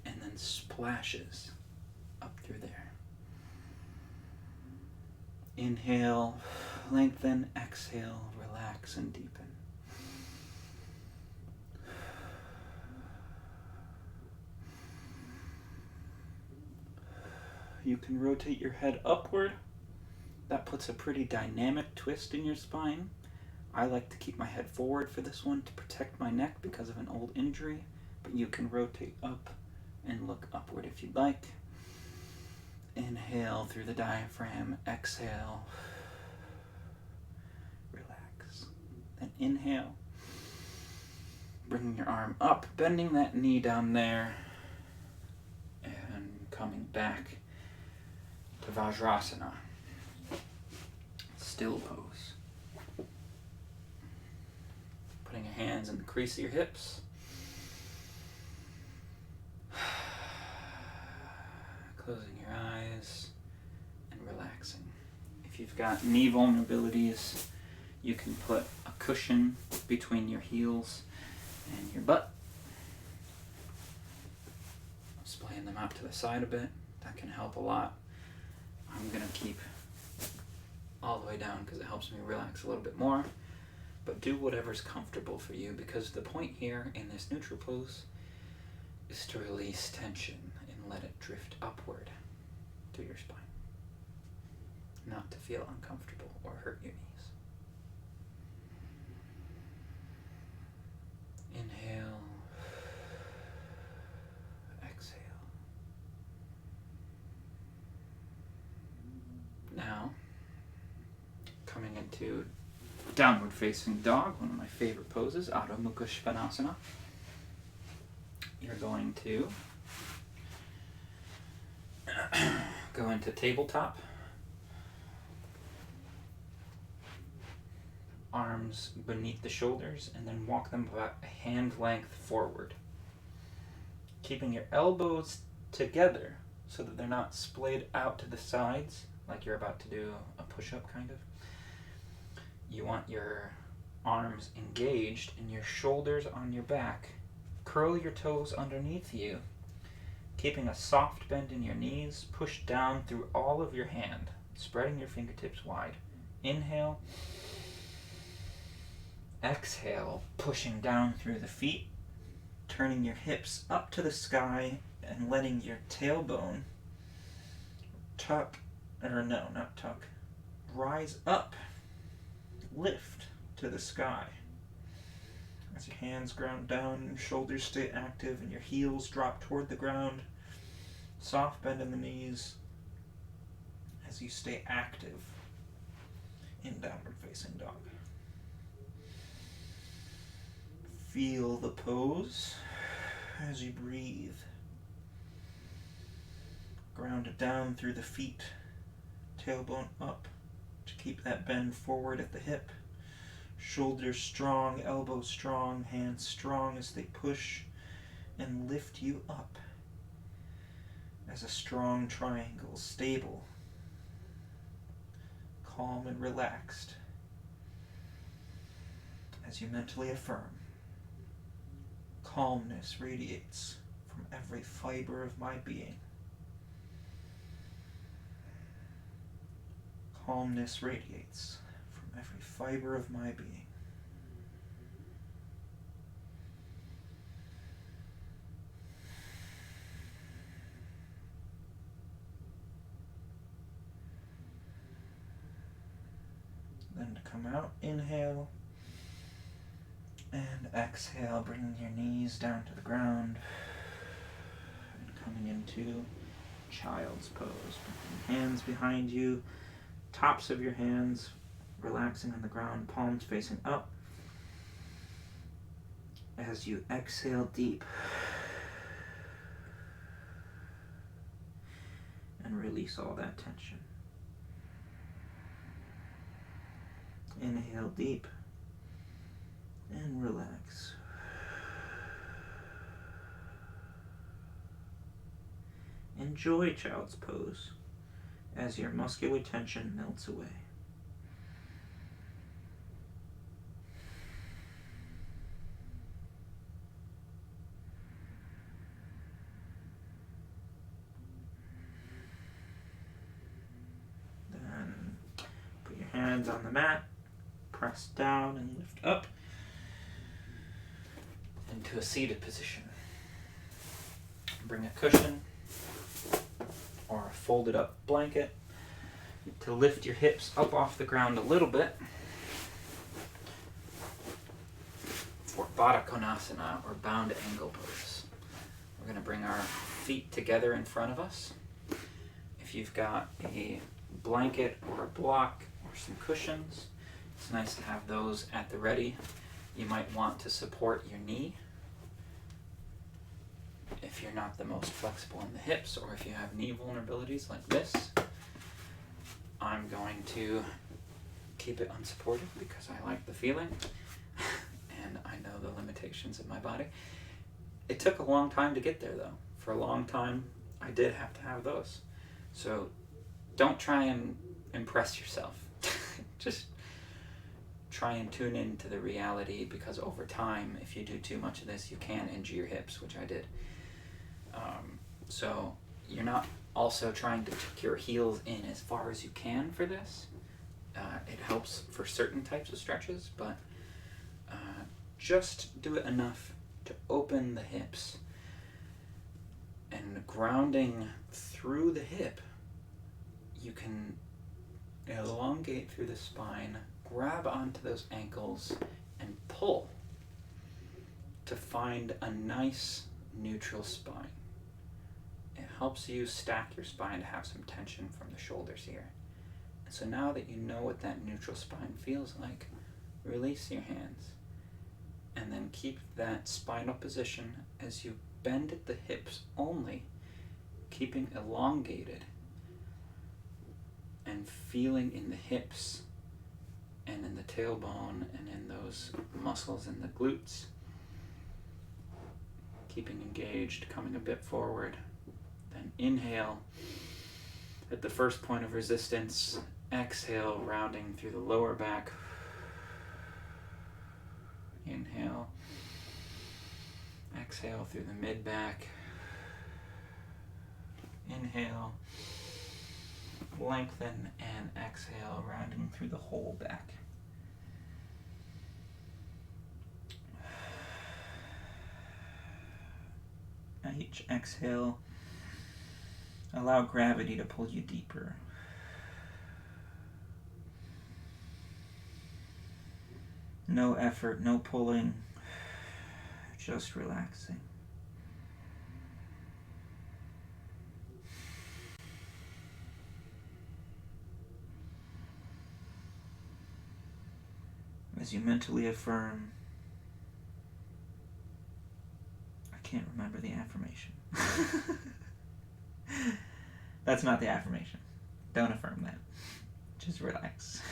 Speaker 1: and then splashes up through there. Inhale, lengthen, exhale, relax and deepen. You can rotate your head upward. That puts a pretty dynamic twist in your spine. I like to keep my head forward for this one to protect my neck because of an old injury, but you can rotate up and look upward if you'd like. Inhale through the diaphragm, exhale, relax. Then inhale, bringing your arm up, bending that knee down there, and coming back to Vajrasana, still pose. Putting your hands in the crease of your hips. Closing your eyes and relaxing. If you've got knee vulnerabilities, you can put a cushion between your heels and your butt. Splaying them out to the side a bit. That can help a lot. I'm going to keep all the way down because it helps me relax a little bit more. But do whatever's comfortable for you, because the point here in this neutral pose is to release tension and let it drift upward through your spine, not to feel uncomfortable or hurt your knees. Inhale, exhale. Now, coming into downward facing dog, one of my favorite poses, Adho Mukha Svanasana. You're going to go into tabletop, arms beneath the shoulders, and then walk them about a hand length forward. Keeping your elbows together so that they're not splayed out to the sides like you're about to do a push-up kind of. You want your arms engaged and your shoulders on your back Curl your toes underneath you, keeping a soft bend in your knees. Push down through all of your hand, spreading your fingertips wide. Inhale. Exhale, pushing down through the feet, turning your hips up to the sky and letting your tailbone rise up, lift to the sky. As your hands ground down, your shoulders stay active and your heels drop toward the ground. Soft bend in the knees as you stay active in downward facing dog. Feel the pose as you breathe. Ground it down through the feet, tailbone up to keep that bend forward at the hip. Shoulders strong, elbows strong, hands strong as they push and lift you up as a strong triangle, stable, calm and relaxed as you mentally affirm. Calmness radiates from every fiber of my being. Calmness radiates from every fiber of my being. Then to come out, inhale. And exhale, bringing your knees down to the ground and coming into child's pose. Bringing hands behind you, tops of your hands relaxing on the ground, palms facing up. As you exhale deep and release all that tension. Inhale deep and relax. Enjoy child's pose as your muscular tension melts away. Then put your hands on the mat, press down and lift up into a seated position. Bring a cushion or a folded up blanket to lift your hips up off the ground a little bit for Baddha Konasana or bound angle pose. We're going to bring our feet together in front of us. If you've got a blanket or a block or some cushions, it's nice to have those at the ready. You might want to support your knee if you're not the most flexible in the hips, or if you have knee vulnerabilities like this. I'm going to keep it unsupported because I like the feeling and I know the limitations of my body. It took a long time to get there though. For a long time I did have to have those. So don't try and impress yourself. Just try and tune into the reality, because over time, if you do too much of this, you can injure your hips, which I did. So you're not also trying to tuck your heels in as far as you can for this. It helps for certain types of stretches, but just do it enough to open the hips. And grounding through the hip, you can elongate through the spine, grab onto those ankles, and pull to find a nice neutral spine. It helps you stack your spine to have some tension from the shoulders here. And so now that you know what that neutral spine feels like, release your hands and then keep that spinal position as you bend at the hips only, keeping elongated and feeling in the hips and in the tailbone and in those muscles in the glutes. Keeping engaged, coming a bit forward. Then inhale at the first point of resistance. Exhale, rounding through the lower back. Inhale. Exhale through the mid-back. Inhale, lengthen, and exhale, rounding through the whole back. At each exhale, allow gravity to pull you deeper. No effort, no pulling, just relaxing. As you mentally affirm, I can't remember the affirmation. That's not the affirmation. Don't affirm that. Just relax.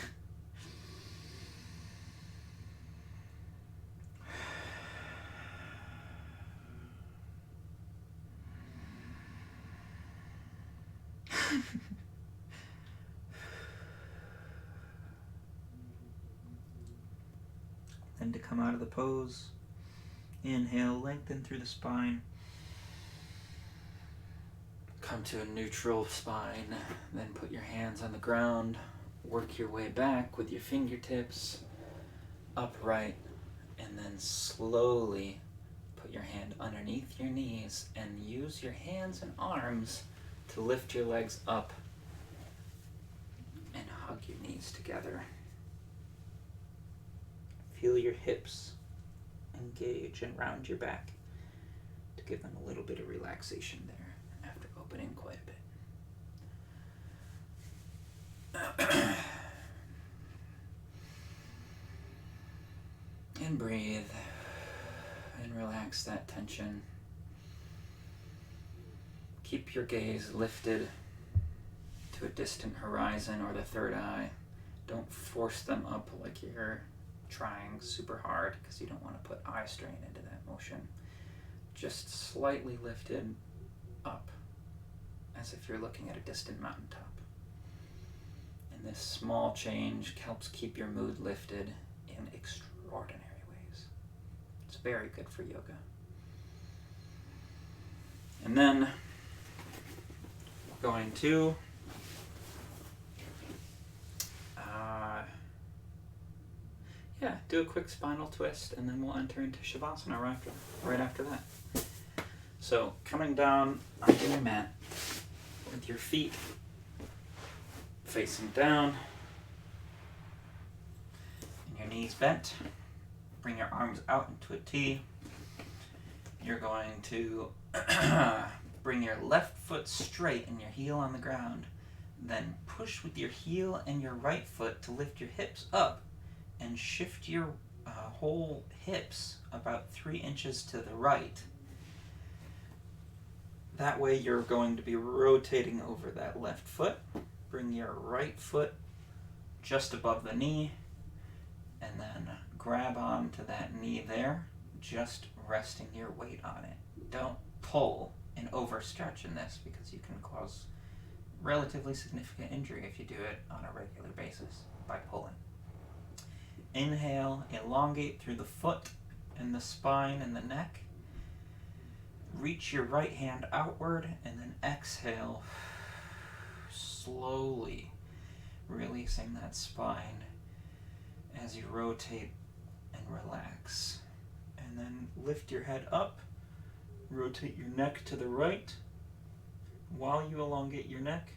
Speaker 1: Then to come out of the pose, inhale, lengthen through the spine. Come to a neutral spine, then put your hands on the ground. Work your way back with your fingertips upright, and then slowly put your hand underneath your knees and use your hands and arms to lift your legs up and hug your knees together. Feel your hips engage and round your back to give them a little bit of relaxation there after opening quite a bit. And breathe and relax that tension. Keep your gaze lifted to a distant horizon or the third eye. Don't force them up like you're trying super hard, because you don't want to put eye strain into that motion. Just slightly lifted up, as if you're looking at a distant mountaintop. And this small change helps keep your mood lifted in extraordinary ways. It's very good for yoga. And then we're going to do a quick spinal twist, and then we'll enter into Shavasana right after that. So coming down onto your mat with your feet facing down and your knees bent, bring your arms out into a T. You're going to bring your left foot straight and your heel on the ground. Then push with your heel and your right foot to lift your hips up and shift your whole hips about 3 inches to the right. That way you're going to be rotating over that left foot. Bring your right foot just above the knee, and then grab onto that knee there, just resting your weight on it. Don't pull and overstretch in this, because you can cause relatively significant injury if you do it on a regular basis by pulling. Inhale, elongate through the foot and the spine and the neck. Reach your right hand outward, and then exhale, slowly releasing that spine as you rotate and relax. And then lift your head up, rotate your neck to the right while you elongate your neck,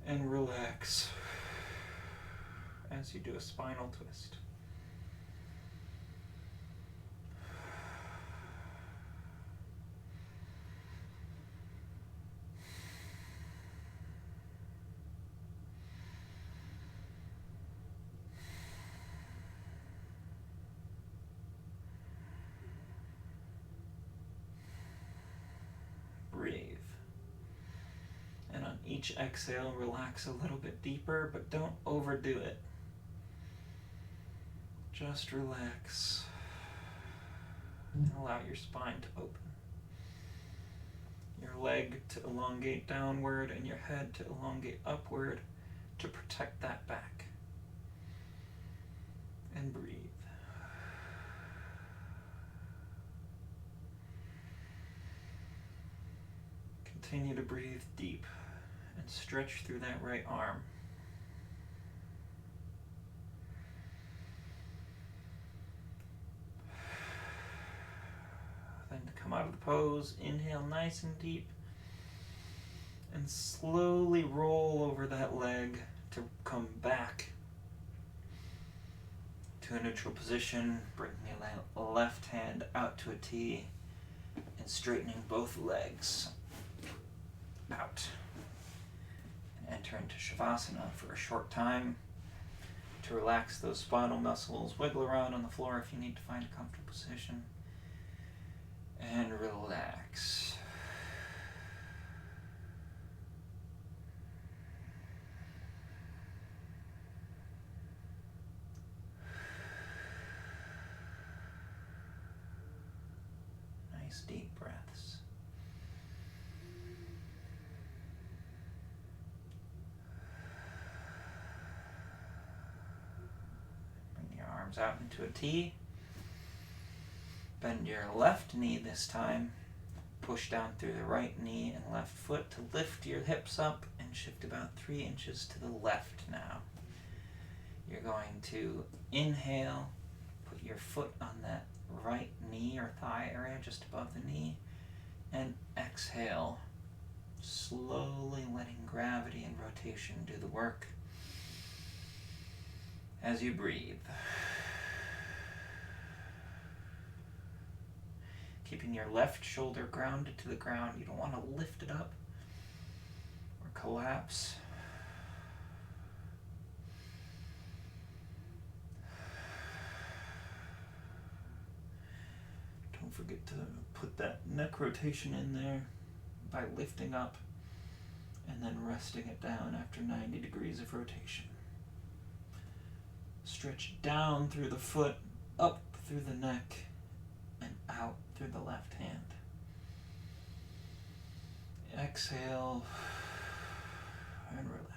Speaker 1: and relax as you do a spinal twist. Breathe. And on each exhale, relax a little bit deeper, but don't overdo it. Just relax and allow your spine to open. Your leg to elongate downward and your head to elongate upward to protect that back. And breathe. Continue to breathe deep and stretch through that right arm. Then to come out of the pose, inhale nice and deep and slowly roll over that leg to come back to a neutral position, bringing your left hand out to a T and straightening both legs out. And enter into Shavasana for a short time to relax those spinal muscles. Wiggle around on the floor if you need to find a comfortable position. And relax. Nice deep breaths. Bring your arms out into a T. Bend your left knee this time. Push down through the right knee and left foot to lift your hips up and shift about 3 inches to the left now. You're going to inhale, put your foot on that right knee or thigh area just above the knee, and exhale, slowly letting gravity and rotation do the work as you breathe. Keeping your left shoulder grounded to the ground. You don't want to lift it up or collapse. Don't forget to put that neck rotation in there by lifting up and then resting it down after 90 degrees of rotation. Stretch down through the foot, up through the neck, and out through the left hand. Exhale and relax.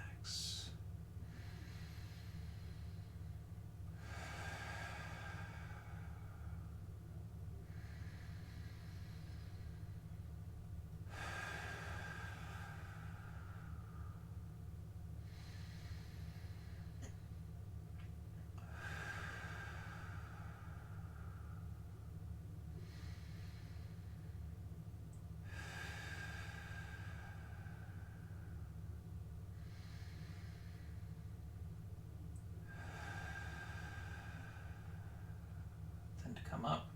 Speaker 1: Come up,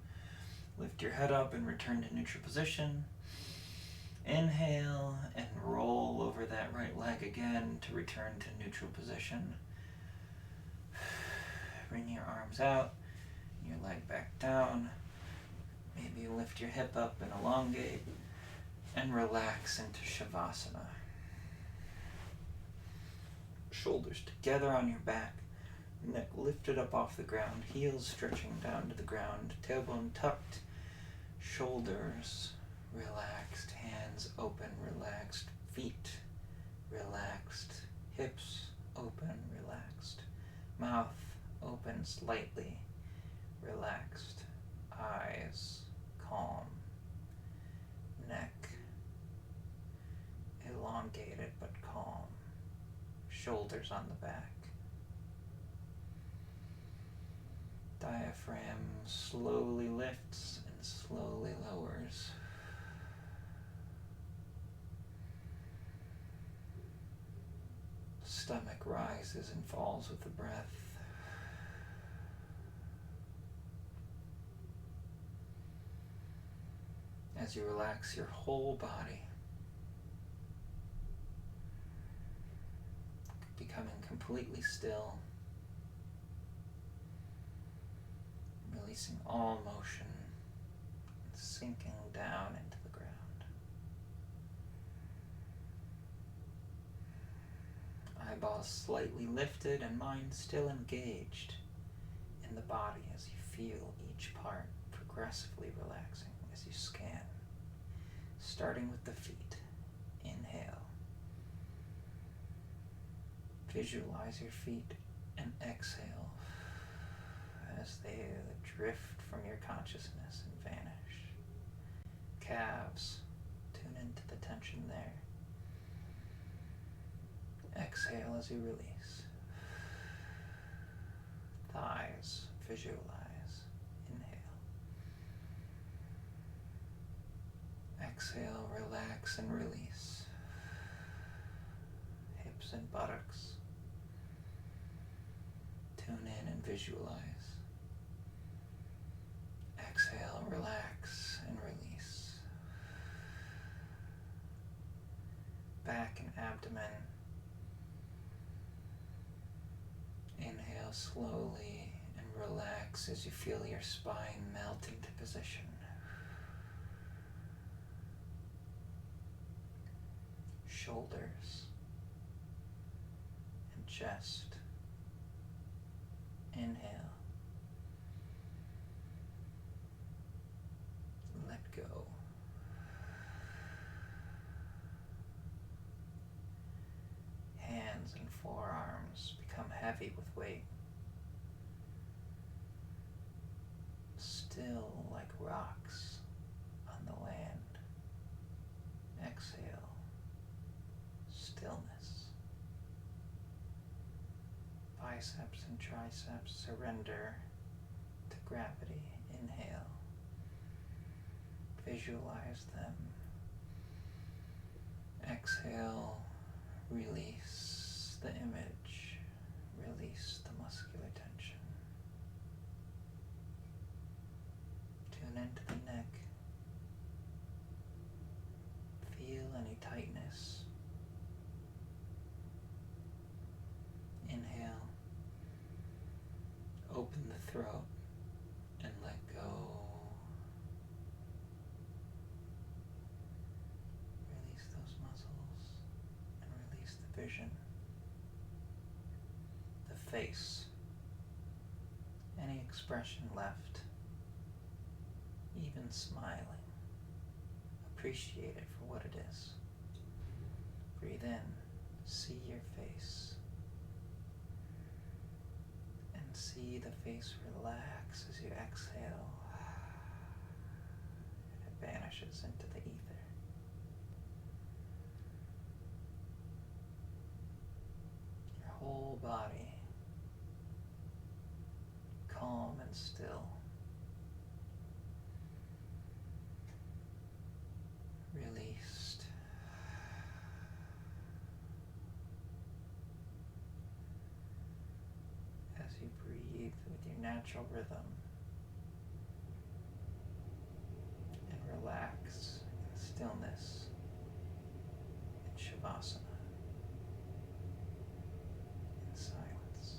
Speaker 1: lift your head up and return to neutral position. Inhale and roll over that right leg again to return to neutral position. Bring your arms out, your leg back down. Maybe lift your hip up and elongate and relax into Shavasana. Shoulders together on your back. Neck lifted up off the ground, heels stretching down to the ground, tailbone tucked, shoulders relaxed, hands open, relaxed, feet relaxed, hips open, relaxed, mouth open slightly, relaxed, eyes calm, neck elongated but calm, shoulders on the back. Diaphragm slowly lifts and slowly lowers. Stomach rises and falls with the breath. As you relax your whole body, becoming completely still. Releasing all motion, sinking down into the ground. Eyeballs slightly lifted and mind still engaged in the body as you feel each part progressively relaxing as you scan. Starting with the feet. Inhale. Visualize your feet and exhale as they drift from your consciousness and vanish. Calves, tune into the tension there. Exhale as you release. Thighs, visualize. Inhale. Exhale, relax and release. Hips and buttocks. Tune in and visualize. Exhale, relax and release. Back and abdomen. Inhale slowly and relax as you feel your spine melt into position. Shoulders and chest. Inhale. Let go. Hands and forearms become heavy with weight. Still like rocks on the land. Exhale. Stillness. Biceps and triceps surrender to gravity. Inhale. Visualize them. Exhale. Release the image. Release the muscular tension. Tune into the neck. Feel any tightness. Inhale. Open the throat and let go. Release those muscles and release the vision. The face. Any expression left. Even smiling. Appreciate it for what it is. Breathe in. See your face. And see the face relax as you exhale. It vanishes into the ether. Your whole body calm and still. Released. As you breathe with your natural rhythm and relax in stillness in Shavasana, in silence.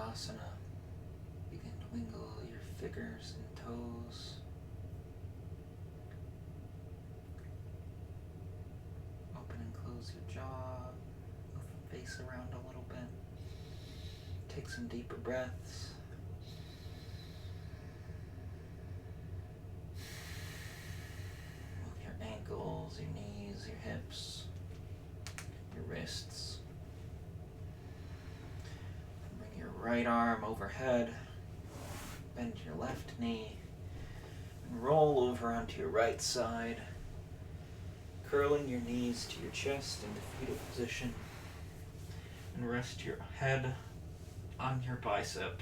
Speaker 1: Tadasana. Begin to wiggle your fingers and toes. Open and close your jaw. Move the face around a little bit. Take some deeper breaths. Move your ankles, your knees, your hips, your wrists. Bring your right arm overhead. Bend your left knee. And roll over onto your right side. Curling your knees to your chest into fetal position. And rest your head on your bicep.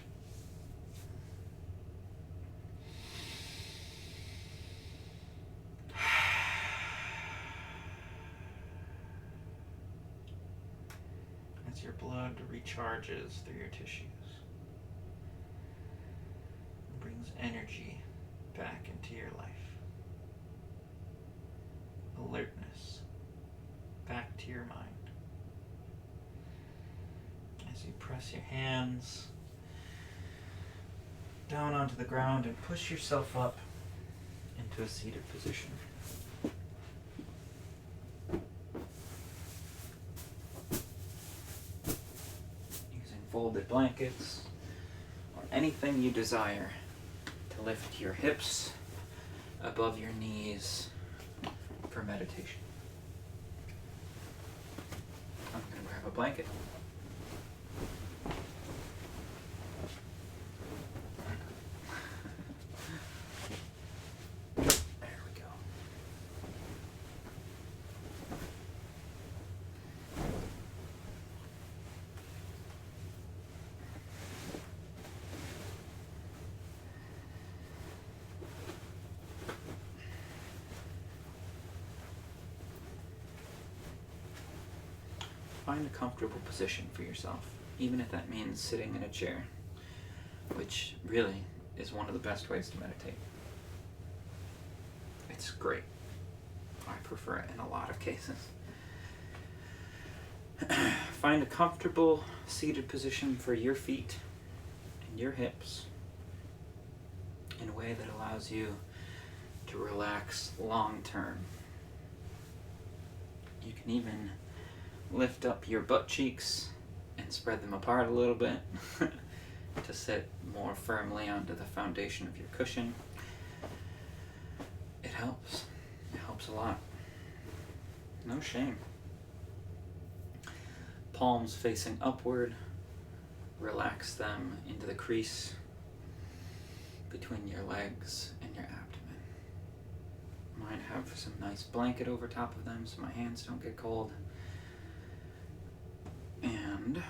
Speaker 1: As your blood recharges through your tissues and brings energy back into your life. Alertness back to your mind. As you press your hands down onto the ground and push yourself up into a seated position. Using folded blankets or anything you desire to lift your hips above your knees for meditation. I'm going to grab a blanket. There we go. Find a comfortable position for yourself, even if that means sitting in a chair, which really is one of the best ways to meditate. It's great. I prefer it in a lot of cases. Find a comfortable seated position for your feet and your hips in a way that allows you to relax long term. You can even lift up your butt cheeks and spread them apart a little bit to sit more firmly onto the foundation of your cushion. It helps. It helps a lot. No shame. Palms facing upward. Relax them into the crease between your legs and your abdomen. Might have some nice blanket over top of them so my hands don't get cold. And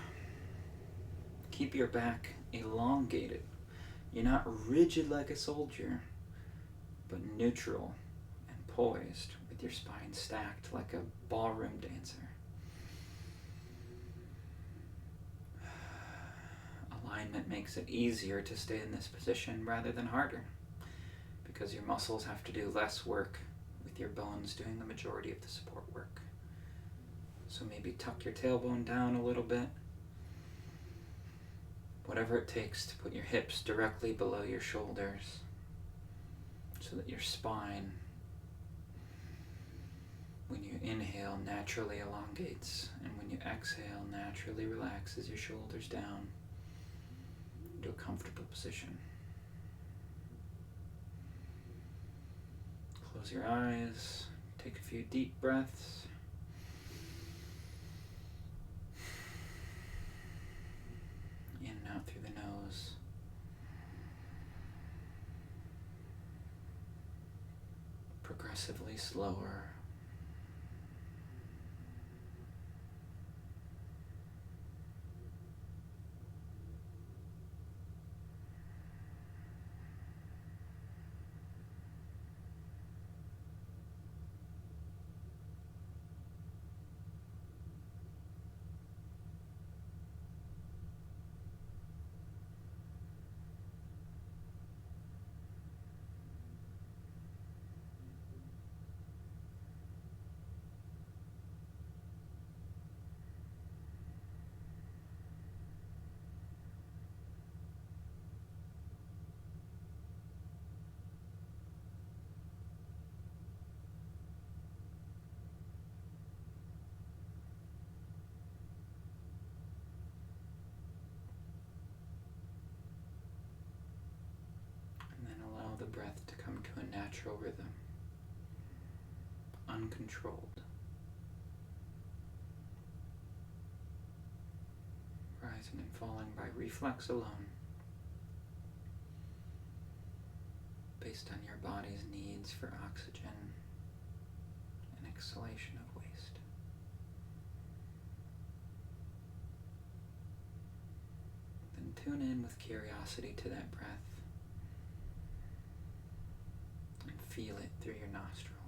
Speaker 1: keep your back elongated. You're not rigid like a soldier, but neutral and poised with your spine stacked like a ballroom dancer. Alignment makes it easier to stay in this position rather than harder, because your muscles have to do less work with your bones doing the majority of the support work. So maybe tuck your tailbone down a little bit. Whatever it takes to put your hips directly below your shoulders so that your spine, when you inhale, naturally elongates, and when you exhale, naturally relaxes your shoulders down into a comfortable position. Close your eyes, take a few deep breaths. In and out through the nose. Progressively slower. natural rhythm, uncontrolled, rising and falling by reflex alone, based on your body's needs for oxygen and exhalation of waste. Then tune in with curiosity to that breath and feel it through your nostrils.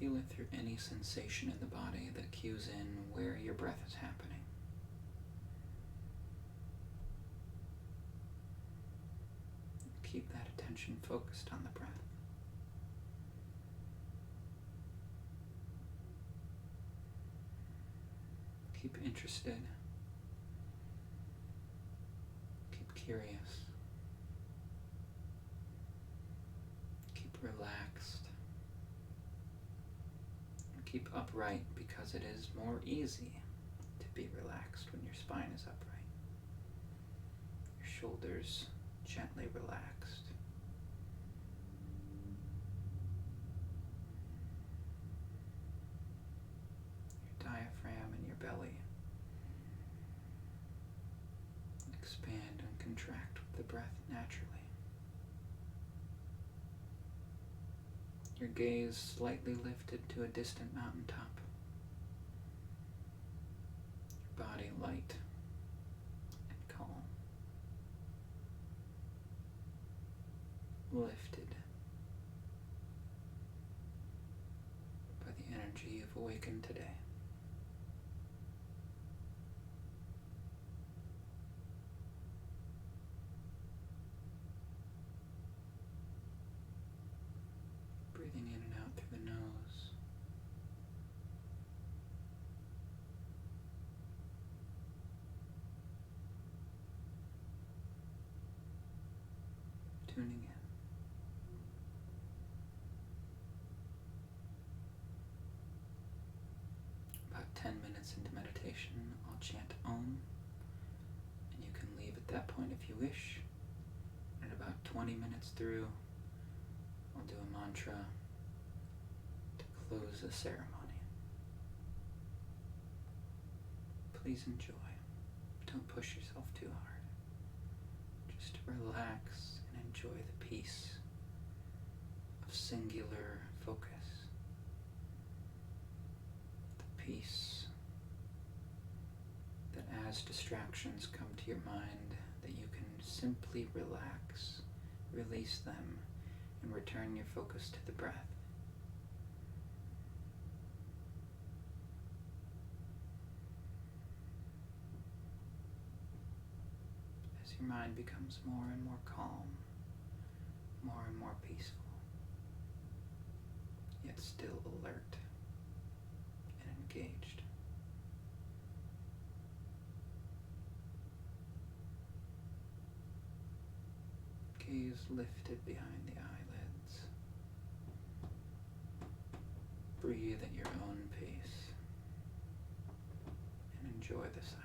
Speaker 1: Feel it through any sensation in the body that cues in where your breath is happening. Keep that attention focused on the breath. Keep interested. Keep curious. Keep relaxed. And keep upright, because it is more easy to be relaxed when your spine is upright. Your shoulders gently relaxed. Your diaphragm and your belly expand and contract with the breath naturally. Your gaze slightly lifted to a distant mountaintop. Your body light and calm. Lifted by the energy you've awakened today. Breathing in and out through the nose. Tuning in. About 10 minutes into meditation, I'll chant Om, and you can leave at that point if you wish. And about 20 minutes through, I'll do a mantra to close the ceremony. Please enjoy. Don't push yourself too hard. Just relax and enjoy the peace of singular focus. The peace that as distractions come to your mind, that you can simply relax, release them, and return your focus to the breath. As your mind becomes more and more calm, more and more peaceful, yet still alert and engaged. Gaze lifted behind the eyelids. Breathe at your own pace and enjoy the silence.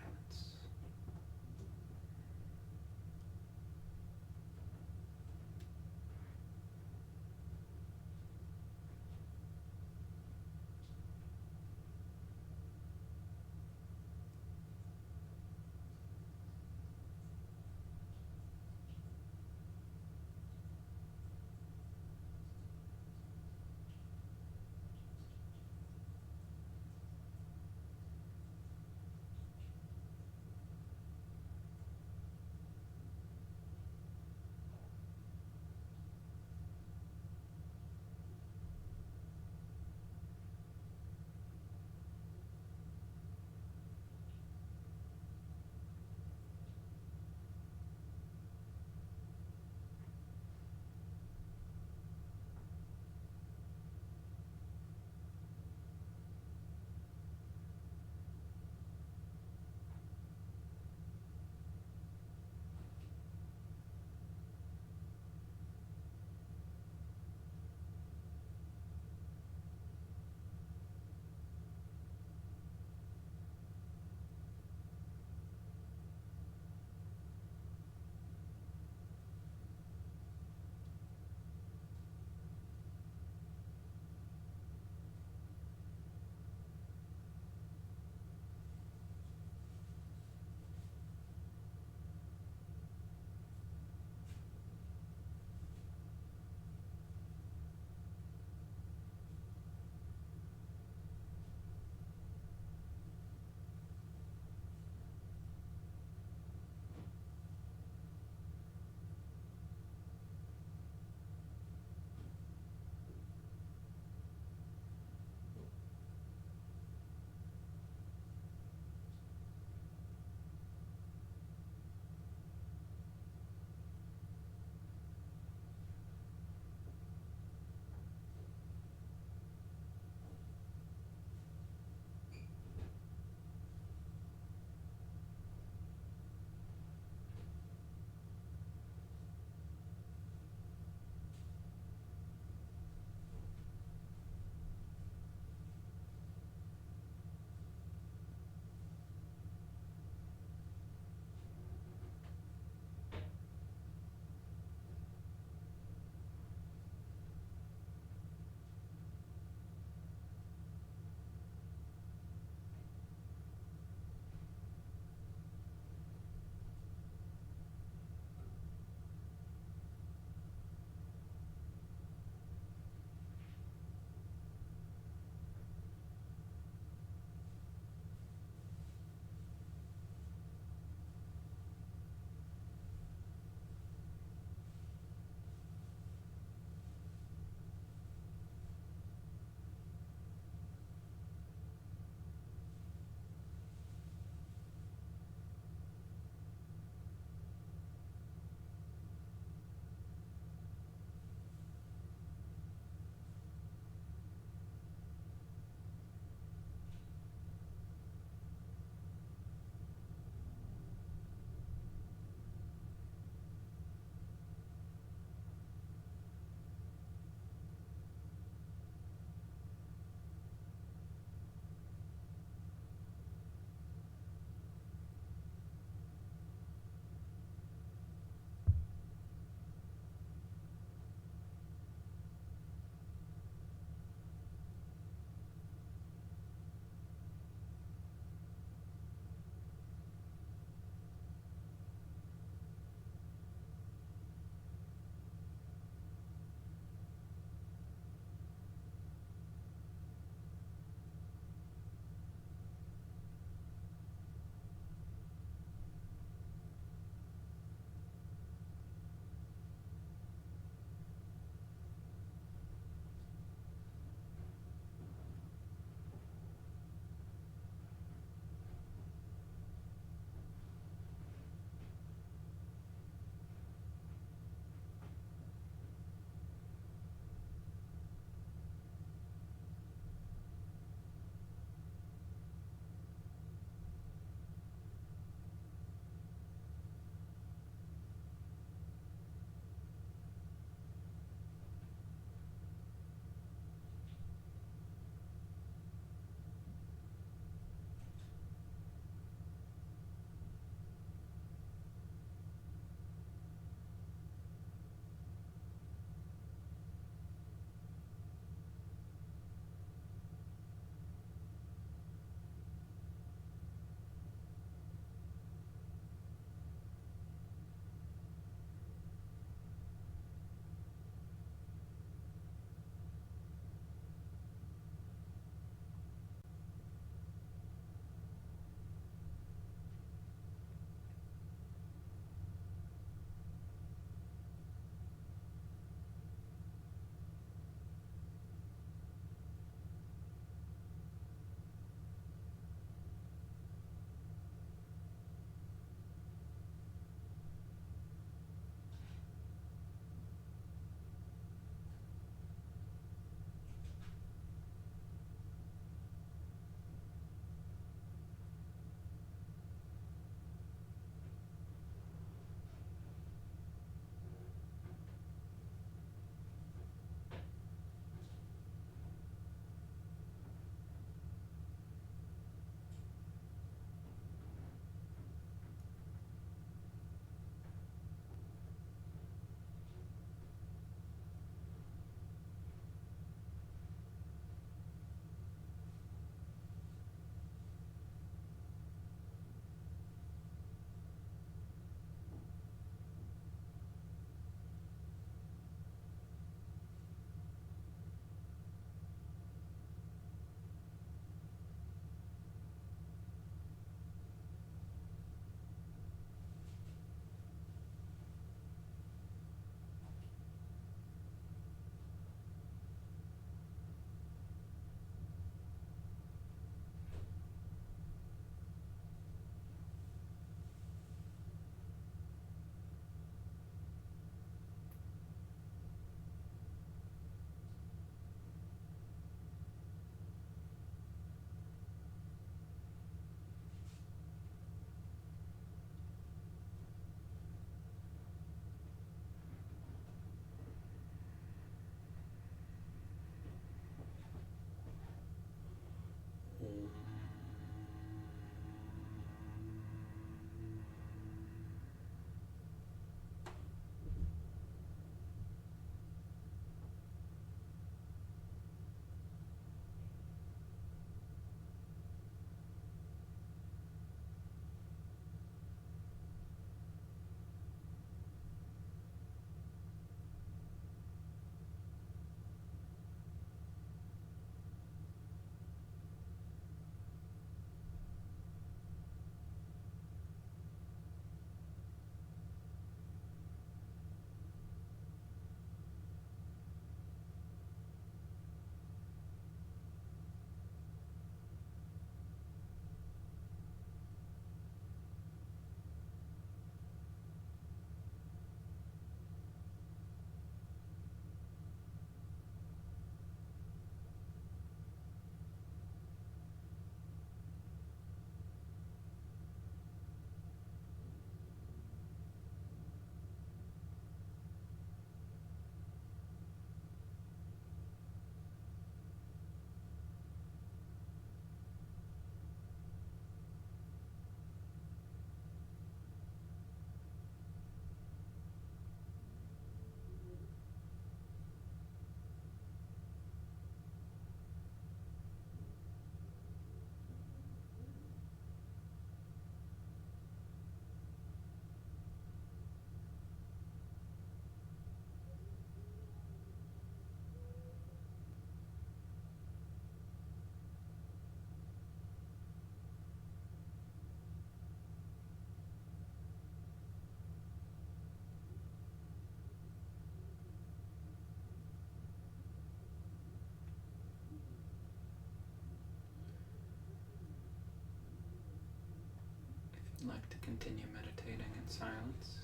Speaker 1: like to continue meditating in silence,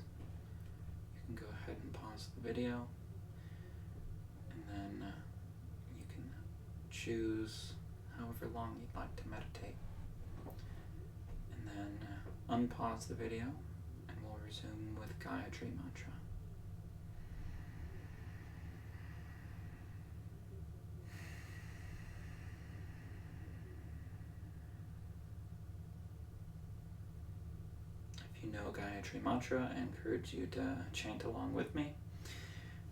Speaker 1: you can go ahead and pause the video, and then you can choose however long you'd like to meditate. And then unpause the video, and we'll resume with Gayatri Mantra. If you know Gayatri Mantra, I encourage you to chant along with me.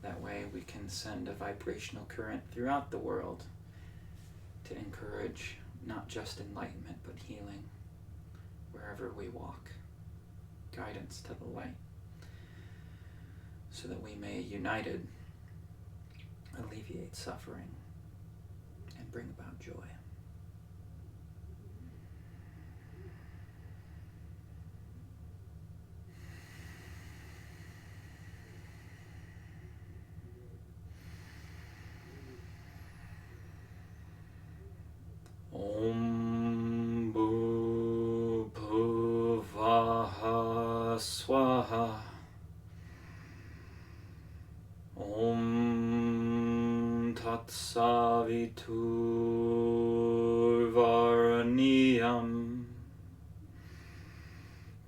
Speaker 1: That way we can send a vibrational current throughout the world to encourage not just enlightenment, but healing wherever we walk, guidance to the light, so that we may, united, alleviate suffering and bring about joy. Om Bhuvah Swaha. Om Tat Saviturvaraniyam.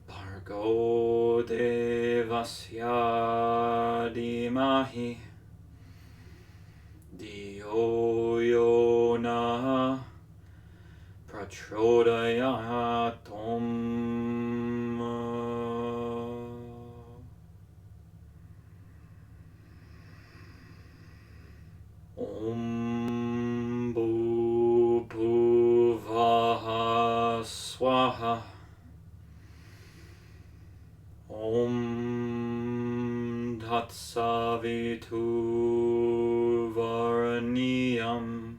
Speaker 1: Bhargo Devasya Dhimahi. Diyo Yona Prachodhayatam. Om Bhuvah Swaha. Om Tat Saviturvaraniyam.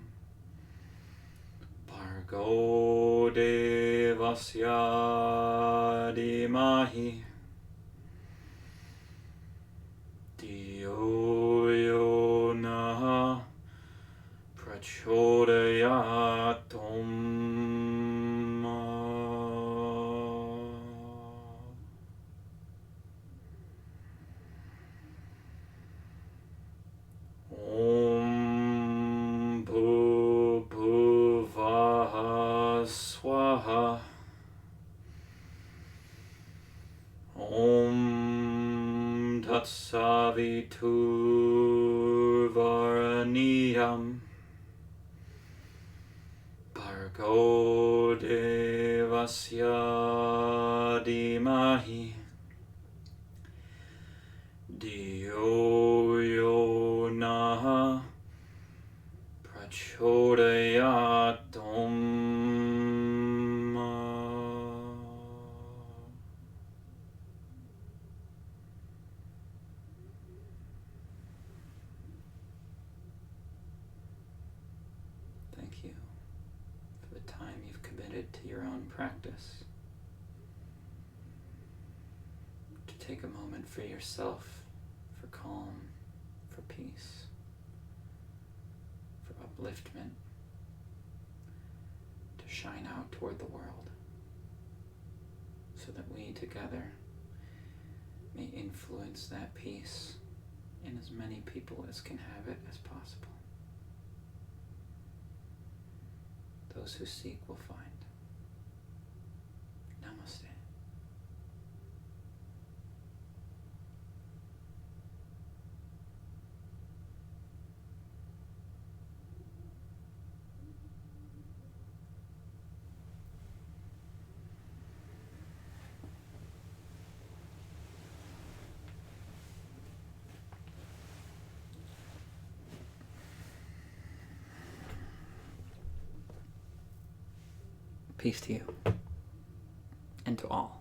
Speaker 1: Bhargo Devasya Dhimahi. Diyo Yona Prachodhayatam. Om Bhuvah Swaha. Om Tat Saviturvaraniyam. Bhargo Devasya Dhimahi. Diyo Yona Prachodhayatam. Thank you for the time you've committed to your own practice. To take a moment for yourself, for calm, for peace, for upliftment, to shine out toward the world, so that we together may influence that peace in as many people as can have it as possible. Those who seek will find. Namaste. Peace to you and to all.